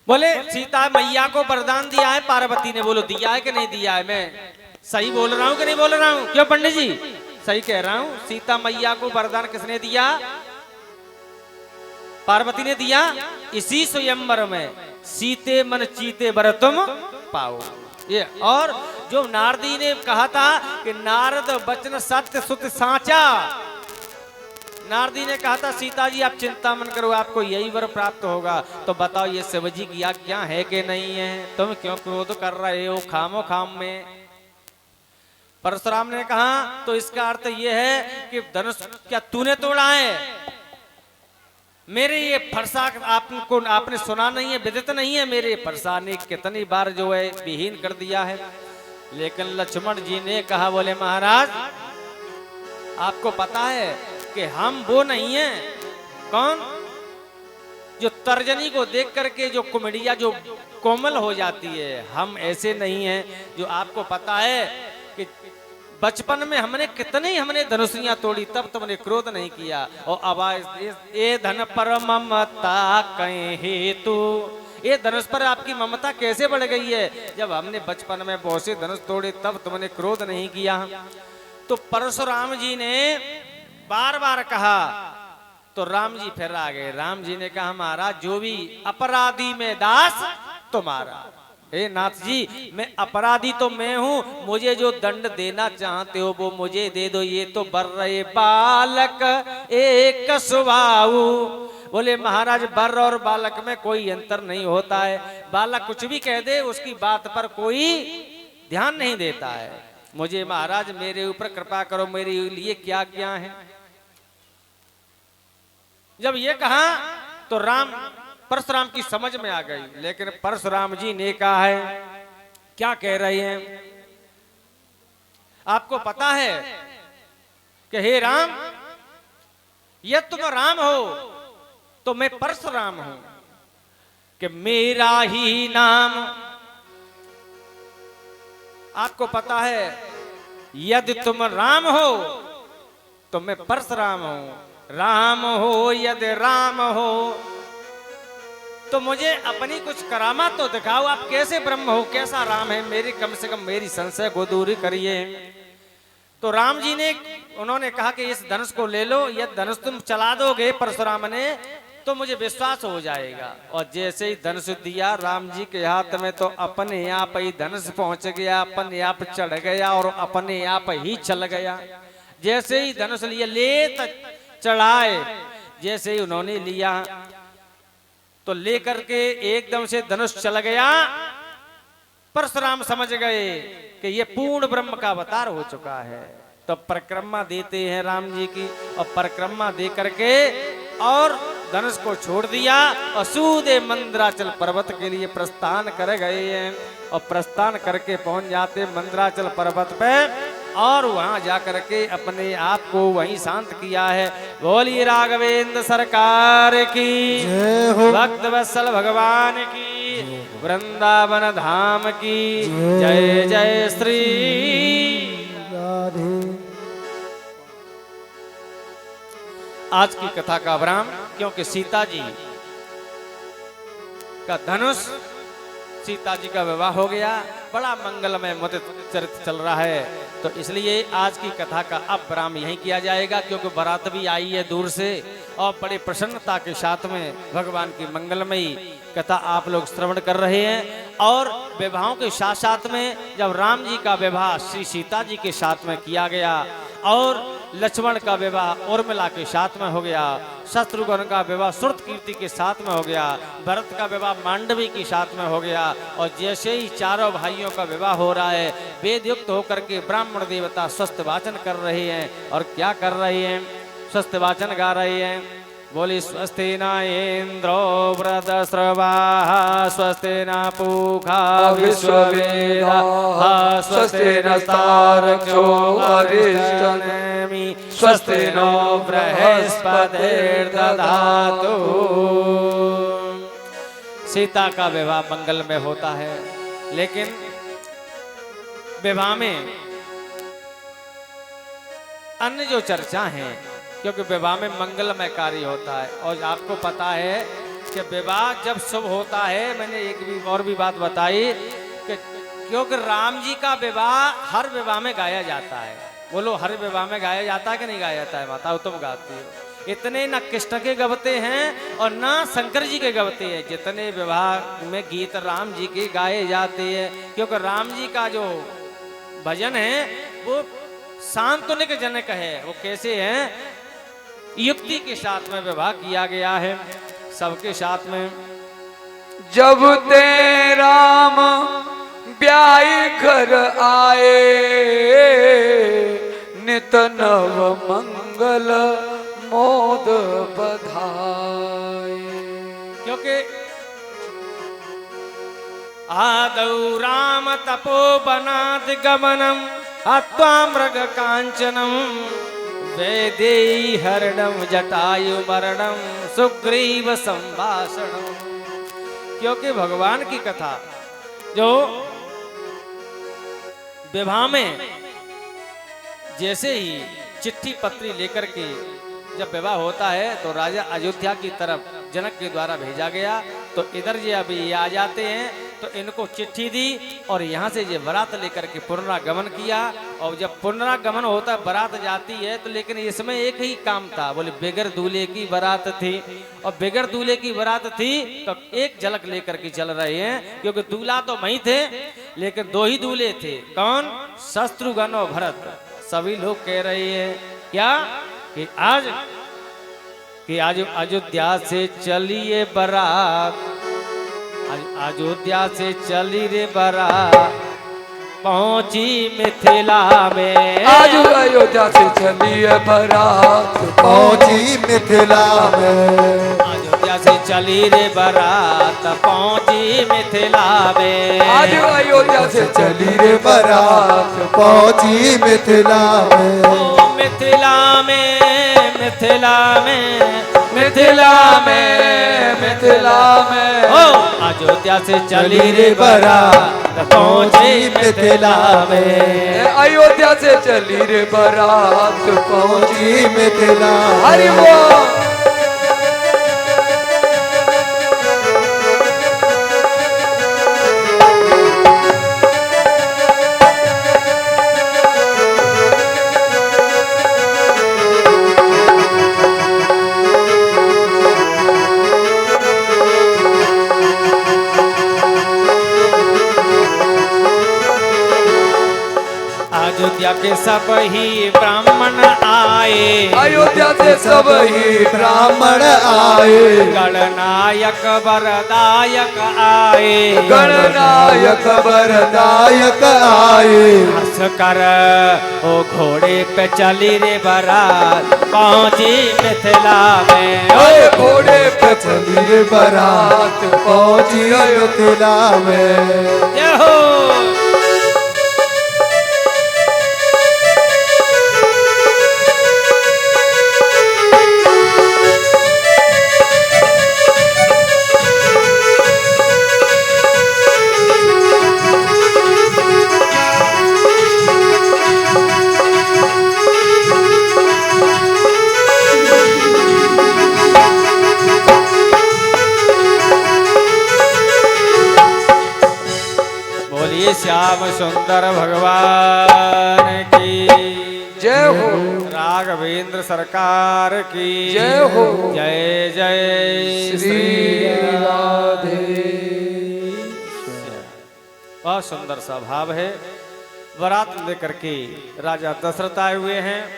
बोले सीता मैया को वरदान दिया है पार्वती ने। बोलो दिया है कि नहीं दिया है? मैं सही बोल रहा हूं कि नहीं बोल रहा हूं? क्यों पंडित जी सही कह रहा हूं। सीता मैया को वरदान किसने दिया? पार्वती ने दिया। इसी स्वयंवर में सीते मन चीते बर तुम पाओ। ये और जो नारदी ने कहा था कि नारद वचन सत्य सुत साचा, नारदी ने कहा था सीता जी आप चिंता मन करो, आपको यही वर प्राप्त होगा। तो बताओ ये शिव जी की आज्ञा है कि नहीं है? तुम क्यों क्रोध कर रहे हो खामो खाम में? परशुराम ने कहा तो इसका अर्थ यह है कि धनुष क्या तूने तोड़ा है? मेरे ये फरसा आपको आपने सुना नहीं है, विदित नहीं है? मेरे फरसा ने कितनी बार जो है विहीन कर दिया है। लेकिन लक्ष्मण जी ने कहा बोले महाराज आपको पता है कि हम वो नहीं है। कौन? जो तर्जनी को देख करके जो कुमड़िया जो कोमल हो जाती है, हम ऐसे नहीं हैं। जो आपको पता है कि बचपन में हमने धनुषियां तोड़ी, तब तुमने क्रोध नहीं किया। और अब ये धन पर ममता कहीं हेतु, ये धनुष पर आपकी ममता कैसे बढ़ गई है? जब हमने बचपन में बहुत से धनुष तोड़े तब तुमने क्रोध नहीं किया। तो परशुराम जी ने बार बार कहा तो राम जी फिर आ गए। राम जी ने कहा महाराज जो भी अपराधी में दास तुम्हारा। हे नाथ जी मैं अपराधी तो मैं हूँ, मुझे जो दंड देना चाहते हो वो मुझे दे दो। ये तो बर रहे बालक एक स्वभाव। बोले महाराज बर और बालक में कोई अंतर नहीं होता है। बालक कुछ भी कह दे उसकी बात पर कोई ध्यान नहीं देता है। मुझे महाराज मेरे ऊपर कृपा करो, मेरे लिए क्या क्या है? जब ये कहा तो परशुराम की समझ में आ गई। लेकिन परशुराम जी ने कहा है क्या कह रहे हैं? आपको पता है कि हे राम यह तुम राम हो तो मैं परशुराम हूं, कि मेरा ही नाम। आपको पता है यदि तुम राम हो तो मैं परशुराम हूं। राम हो यदि राम हो तो मुझे अपनी कुछ करामात तो दिखाओ। आप कैसे ब्रह्म हो, कैसा राम है? मेरी कम से कम मेरी संशय को दूर करिए। तो राम जी ने उन्होंने कहा कि इस धनुष को ले लो, यह धनुष तुम चला दोगे परशुराम ने तो मुझे विश्वास हो जाएगा। और जैसे ही धनुष दिया राम जी के हाथ में तो अपने आप ही धनुष पहुंच गया, अपने आप चढ़ गया और अपने आप ही चल गया। जैसे ही धनुष लिया ले चढ़ाए, जैसे ही उन्होंने लिया तो लेकर के एकदम से धनुष चल गया। परशुराम समझ गए कि ये पूर्ण ब्रह्म का अवतार हो चुका है। तो परिक्रमा देते हैं राम जी की, और परिक्रमा दे करके और धनुष को छोड़ दिया और सीधे मंदराचल पर्वत के लिए प्रस्थान कर गए हैं। और प्रस्थान करके पहुंच जाते मंदराचल पर्वत पे और वहां जाकर के अपने आप को वहीं शांत किया है। बोलिए राघवेंद्र सरकार की, भक्त वत्सल भगवान की, वृंदावन धाम की जय जय श्री राधे। आज की कथा का विराम, क्योंकि सीता जी का धनुष, सीता जी का विवाह हो गया, बड़ा मंगलमय चरित्र चल रहा है, तो इसलिए आज की कथा का अब विराम यहीं किया जाएगा। क्योंकि बारात भी आई है दूर से और बड़े प्रसन्नता के साथ में भगवान की मंगलमयी कथा आप लोग श्रवण कर रहे हैं। और विवाहों के साथ साथ में जब राम जी का विवाह श्री सीता जी के साथ में किया गया और लक्ष्मण का विवाह उर्मिला के साथ में हो गया, शत्रुघ्न का विवाह श्रुतकीर्ति के साथ में हो गया, भरत का विवाह मांडवी के साथ में हो गया, और जैसे ही चारों भाइयों का विवाह हो रहा है वेद युक्त होकर के ब्राह्मण देवता स्वस्थ वाचन कर रहे हैं। और क्या कर रहे हैं? स्वस्थ वाचन गा रहे हैं। बोली स्वस्ति न इंद्रो वृद्धश्रवाः स्वस्ति न पूषा विश्ववेदाः स्वस्ति नस्तार्क्ष्यो अरिष्टनेमि स्वस्ति नो बृहस्पतिर्दधातु। सीता का विवाह मंगल में होता है, लेकिन विवाह में अन्य जो चर्चा है, क्योंकि विवाह में मंगलमय कार्य होता है। और आपको पता है कि विवाह जब शुभ होता है, मैंने एक भी और भी बात बताई कि क्योंकि राम जी का विवाह हर विवाह में गाया जाता है। बोलो हर विवाह में गाया जाता है कि नहीं गाया जाता है? माता तुम गाती हो। इतने न कृष्ण के गवते हैं और ना शंकर जी के गवते हैं जितने विवाह में गीत राम जी के गाए जाते हैं, क्योंकि राम जी का जो भजन है वो सांत्वनिक जनक है। वो कैसे है? युक्ति के साथ में विवाह किया गया है सबके साथ में। जब ते राम ब्याई घर आए, नित नव मंगल मोद बधाए। क्योंकि आदौ राम तपोवनाद गमनम हत्वा मृग कांचनम वैदेही हरणम जटायु मरणम सुग्रीव संभाषणम। क्योंकि भगवान की कथा जो विवाह में जैसे ही चिट्ठी पत्री लेकर के जब विवाह होता है तो राजा अयोध्या की तरफ जनक के द्वारा भेजा गया, तो इधर ये अभी ये आ जाते हैं तो इनको चिट्ठी दी और यहाँ से ये बारात लेकर के पुनरागमन किया। और जब पुनरागमन होता है बारात जाती है तो लेकिन इसमें एक ही काम था, बोले बेगर दूल्हे की बारात थी। और बेगर दूल्हे की बारात थी तो एक झलक लेकर के चल रहे हैं, क्योंकि दूल्हा तो वही थे लेकिन दो ही दूल्हे थे। कौन? शत्रुघ्न और भरत। सभी लोग कह रहे हैं क्या कि आज अयोध्या से चलिए बारात, अयोध्या से चली रे बारात पहुंची मिथिला में। आज अयोध्या से चलिए बारात पहुंची मिथिला में। अयोध्या से चली रे बारात पहुंची मिथिला में। आज अयोध्या से चली रे बारात पहुंची मिथिला में। ओ मिथिला में, मिथिला में, मिथिला में, मिथिला में। ओ अयोध्या से चली रे बारात पहुंची मिथिला में। अयोध्या से चली रे बारात पहुंची मिथिला। हरि बोल। अयोध्या के सब ही ब्राह्मण आए, अयोध्या से सब ही ब्राह्मण आए। गणनायक वरदायक आए, गणनायक वरदायक आए। हंस कर ओ घोड़े पे चली रे बारात पहुंची मिथिला में। ओए घोड़े पे चली रे बारात पहुंची मिथिला में। जय हो। श्याम सुंदर भगवान की जय हो। राघवेंद्र सरकार की जय हो। जय जय श्री राधे। बहुत सुंदर सा भाव है। बारात लेकर के राजा दशरथ आए हुए हैं,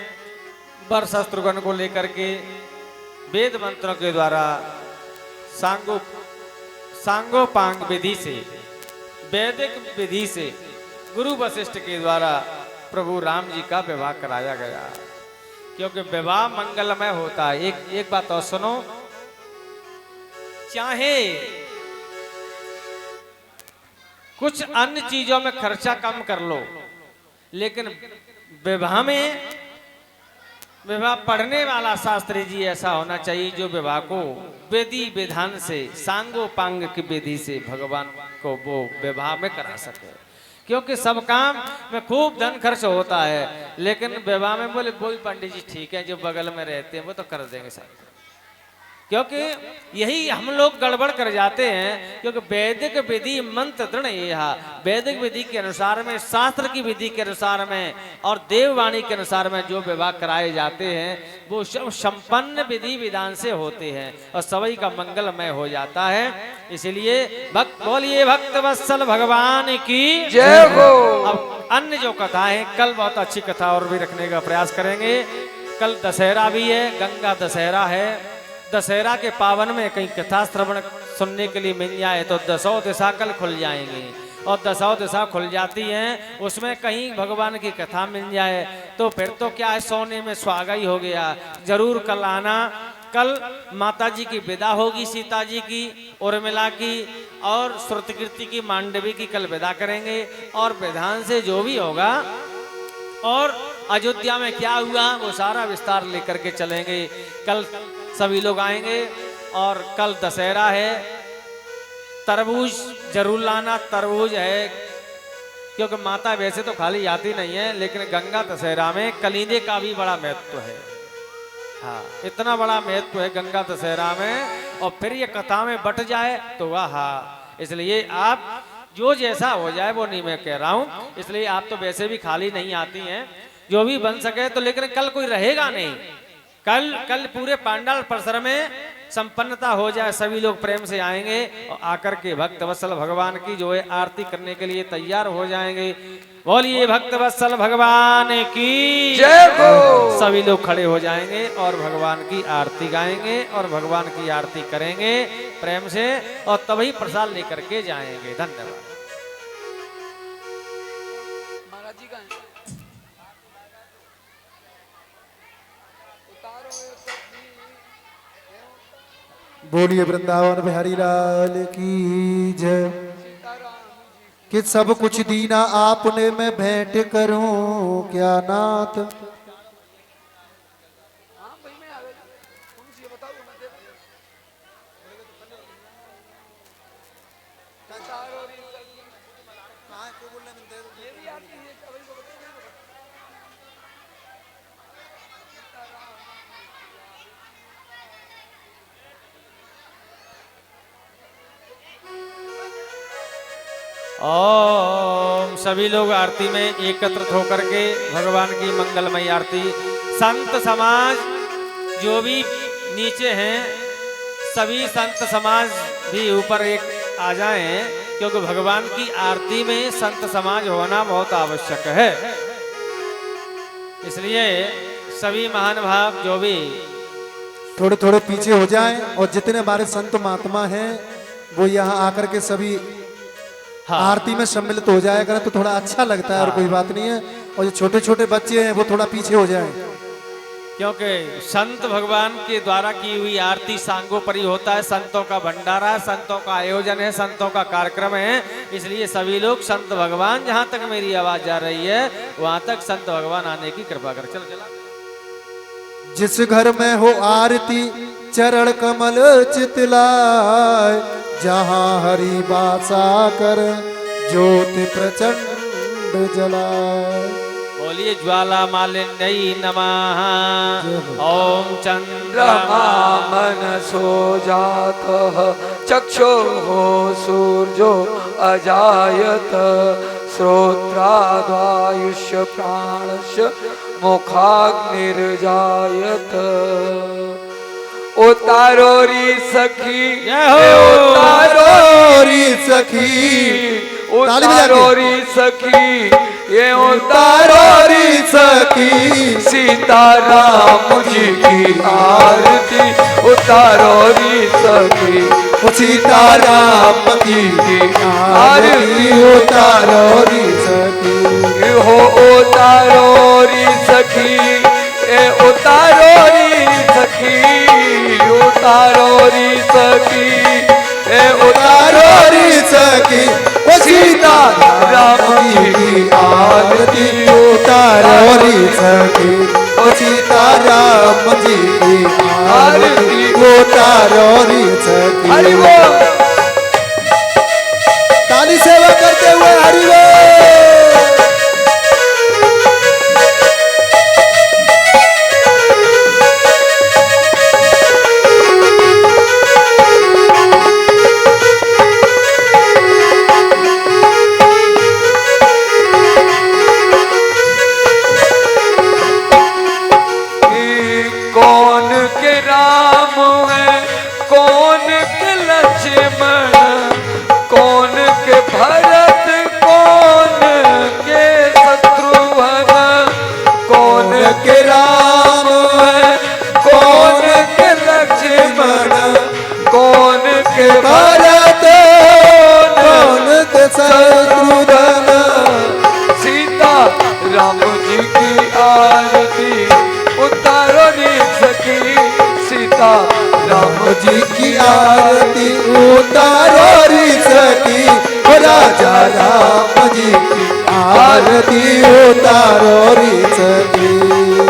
वर शत्रुघ्न को लेकर के वेद मंत्रों के द्वारा सांगोपांग विधि से, वैदिक विधि से गुरु वशिष्ठ के द्वारा प्रभु राम जी का विवाह कराया गया, क्योंकि विवाह मंगलमय होता है। एक बात और सुनो, चाहे कुछ अन्य चीजों में खर्चा कम कर लो, लेकिन विवाह में विवाह पढ़ने वाला शास्त्री जी ऐसा होना चाहिए जो विवाह को विधि विधान से, सांगोपांग की विधि से भगवान को वो विवाह में करा सके। क्योंकि सब काम में खूब धन खर्च होता है, लेकिन विवाह में बोले कोई पंडित जी ठीक है जो बगल में रहते हैं वो तो कर देंगे सब। क्योंकि यही हम लोग गड़बड़ कर जाते हैं, क्योंकि वैदिक विधि मंत्र दृढ़ यह वैदिक विधि के अनुसार में, शास्त्र की विधि के अनुसार में और देववाणी के अनुसार में जो विवाह कराए जाते हैं वो सब संपन्न विधि विधान से होते हैं और सभी का मंगलमय हो जाता है। इसलिए भक्त बोलिए भक्त वत्सल भगवान की जय हो। अब अन्य जो कथा है, कल बहुत अच्छी कथा और भी रखने का प्रयास करेंगे। कल दशहरा भी है, गंगा दशहरा है। दशहरा के पावन में कहीं कथा श्रवण सुनने के लिए मिल जाए तो 10 दिशा कल खुल जाएंगे और 10 दिशा खुल जाती हैं, उसमें कहीं भगवान की कथा मिल जाए तो फिर तो क्या है, सोने में सुहागा ही हो गया। जरूर कल आना। कल माता जी की विदा होगी, सीता जी की, उर्मिला की और श्रुतकीर्ति की, मांडवी की कल विदा करेंगे और विधान से जो भी होगा और अयोध्या में क्या हुआ वो सारा विस्तार लेकर के चलेंगे। कल सभी लोग आएंगे और कल दशहरा है। तरबूज जरूर लाना, तरबूज है, क्योंकि माता वैसे तो खाली आती नहीं है, लेकिन गंगा दशहरा में कलीदे का भी बड़ा महत्व है। हाँ, इतना बड़ा महत्व है गंगा दशहरा में, और फिर ये कथा में बट जाए तो वाह। इसलिए आप जो जैसा हो जाए वो नहीं मैं कह रहा हूँ, इसलिए आप तो वैसे भी खाली नहीं आती हैं, जो भी बन सके तो। लेकिन कल कोई रहेगा नहीं, कल पूरे पांडाल परिसर में संपन्नता हो जाए, सभी लोग प्रेम से आएंगे और आकर के भक्त वत्सल भगवान की जो है आरती करने के लिए तैयार हो जाएंगे। बोलिए भक्त वत्सल भगवान की जय हो। सभी लोग खड़े हो जाएंगे और भगवान की आरती गाएंगे और भगवान की आरती करेंगे प्रेम से, और तभी प्रसाद लेकर के जाएंगे। धन्यवाद। बोलिए वृंदावन बिहारी लाल की जय। कि सब कुछ दीना आपने मैं भेंट करूं क्या नाथ। ओम सभी लोग आरती में एकत्रित होकर के भगवान की मंगलमयी आरती। संत समाज जो भी नीचे हैं, सभी संत समाज भी ऊपर एक आ जाएं, क्योंकि भगवान की आरती में संत समाज होना बहुत आवश्यक है। इसलिए सभी महान भाव जो भी थोड़े थोड़े पीछे हो जाएं, और जितने हमारे संत महात्मा हैं वो यहाँ आकर के सभी आरती में सम्मिलित हो जाया करें तो थोड़ा अच्छा लगता है। और कोई बात नहीं है। और जो छोटे छोटे बच्चे हैं वो थोड़ा पीछे हो जाएं, क्योंकि संत भगवान के द्वारा की हुई आरती सांगोपरी होता है। संतों का भंडारा है, संतों का आयोजन है, संतों का कार्यक्रम है। इसलिए सभी लोग संत भगवान, जहां तक मेरी आवाज जा रही है वहां तक संत भगवान आने की कृपा कर। चलो चला। जिस घर में हो आरती चरण कमल चितलाय, जहाँ हरि बासा कर ज्योति प्रचंड जलाय। बोलिए ज्वाला मालिन्यई नमः। ओम चंद्रमा मनसो जातः चक्षुः सूर्यो अजायत, श्रोत्राद्वायुष्य प्राणस्य मुखाग्निर्जायत। उतारो री सखी, उतारो री सखी, उतारो री सखी, ये उतारो री सखी, सीताराम जी की आरती। उतारो री सखी, सीताराम जी की आरती। उतारो री सखी, हो उतारो री सखी, ए उतारो री सखी, उतारो री सखी, ए उतारो री सखी, सीताराम जी की आरती। उतारो री सखी, सीताराम जी की आरती। उतारो री सखी। हरि बोल। ताली सेवा करते हुए हरि बोल। के भरत कौन के शत्रुघ्न सीता राम जी की आरती उतारो रे सखी सीता राम जी की आरती उतारो री सकी राजा राम जी की आरती उतारो री सकी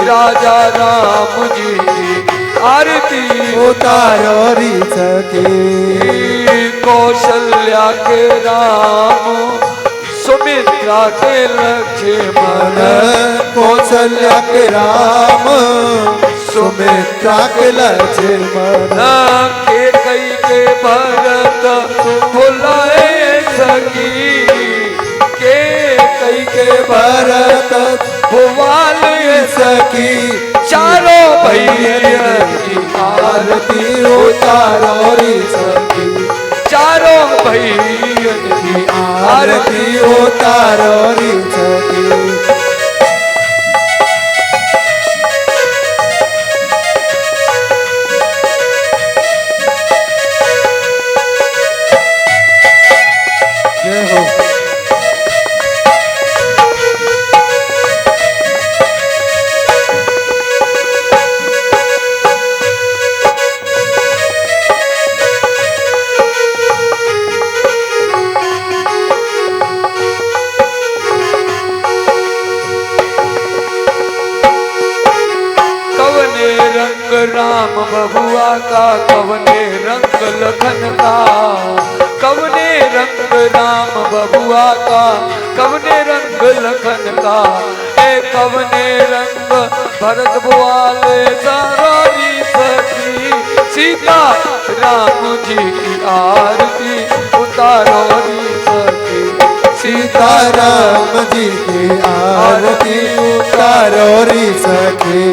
राजा राम जी की आरती उतारो री सकी कौशल्या के राम सुमित्रा के लक्ष्मण कौशल्या के राम सुमित्रा के लक्ष्मण के कई के भरत बुलाए सखी के कई के भरत बुलाए सखी चारों भैयन की आरती उतारो री सकी चारों भैयन की आरती उतारो री सकी जय हो कवने रंग राम बबुआ का कवने रंग लखन का कवने रंग राम बबुआ का कवने रंग लखन का ए कवने रंग भरत बुआले सारी सखी सीता राम जी की आरती उतारो री सखी सीता राम जी की आरती उतारो री सखी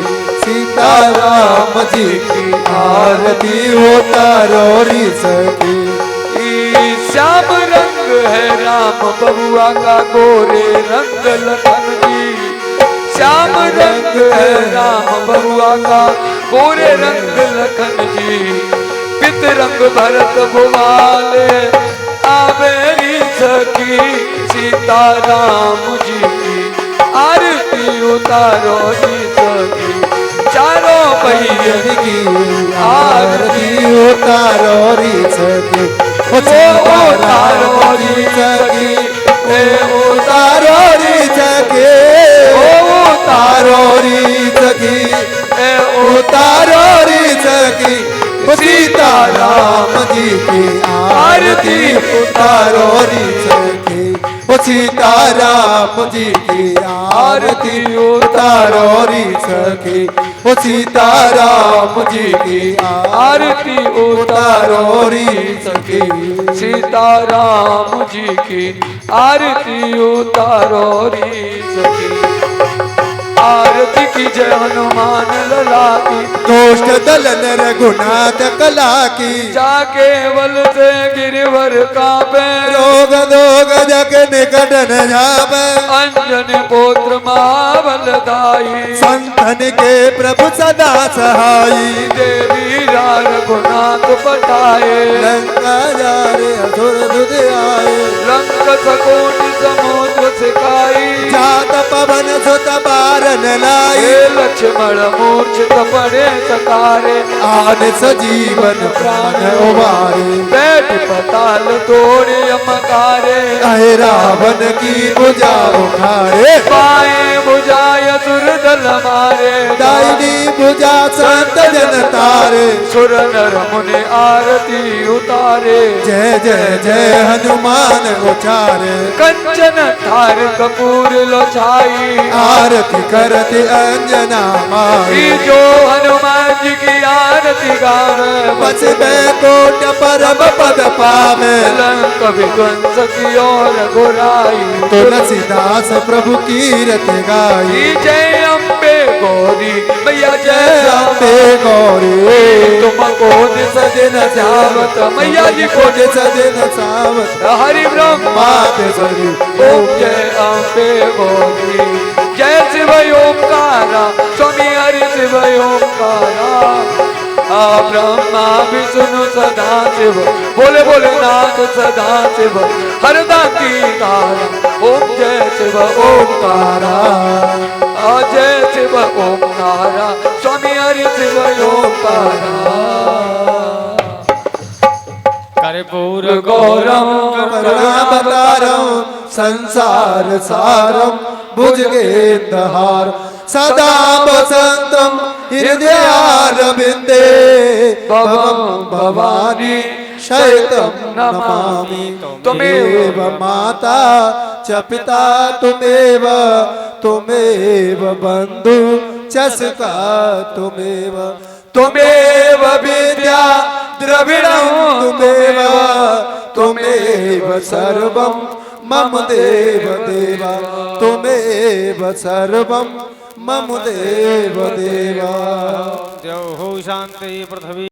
सीता राम जी की आरती उतारो री सखी श्याम रंग है राम बबुआ का गोरे रंग लखन जी श्याम रंग है राम बबुआ का गोरे रंग लखन जी पित रंग भरत भुवाले आवेरी सखी सीता राम जी की आरती उतारो जी सखी चारों भैयन की आरती उतारो री सखी उतारो री सखी उतारो री सखी उतारो री सखी उतारो री सखी सीता राम जी की आरती उतारो री सखी सीता राम जी की आरती उतारो री सखी सीता राम जी की आरती उतारो री सखी सीता राम जी की आरती उतारो री सखी आरती की जय हनुमान लला की दोष्ट दलन रघुनाथ कला की जाके बल से गिरवर कापे रोग दोग जग निकट न जावे अंजन पुत्र महाबलदाई संतन के प्रभु सदा सहाई देवी रघुनाथ पटाए लंका जारे असुर दुध आए लंक सकोटि समुद्र सिकाई जात पवन सुत बारन लाई लक्ष्मण मूर्छित पड़े सकारे आन सजीवन प्राण उबारे बैठ पताल तोड़े अमकारे कहे रावण की भुजा उखाड़े बाएं भुजाय दुर्दल मारे दाहिनी भुजा संत जन तारे सुर नर मुनि आरती उतारे जय जय जय हनुमान उचारे कंचन थार कपूर लोछाई आरती करती अंजना माई जो हनुमान जी की आरती गावे बस बैकोट परम पद पावे लंक विध्वंस की ओर घुराई तुलसीदास प्रभु कीरत गाई जय अम्बे गौरी मैया जय अम्बे गौरी तुमको सजन सावत मैया जी को सजन सावत हरि ब्रह्मा सरी ओम जय अम्बे गौरी जय शिव ओमकारा स्वामी हरि शिव ओमकारा ब्रह्मा विष्णु सदा शिव बोले बोले नाथ सदा शिव हरदा की तारा ओम जय शिव ओमकारा जय शिव ओमकारा स्वामी हरि शिव ओमकारा कर्पूर गौरम करुणावतारम संसार सारम भुजगेन्द्रहार सदा वसंतम हृदयारविंदे भवम भवानी शैतम नमामि त्वमेव माता च पिता त्वमेव बंधु च सखा त्वमेव विद्या द्रविणं त्वमेव सर्वं मम देव देवा त्वमेव सर्वं मम देव देवा। जय हो शांति पृथ्वी।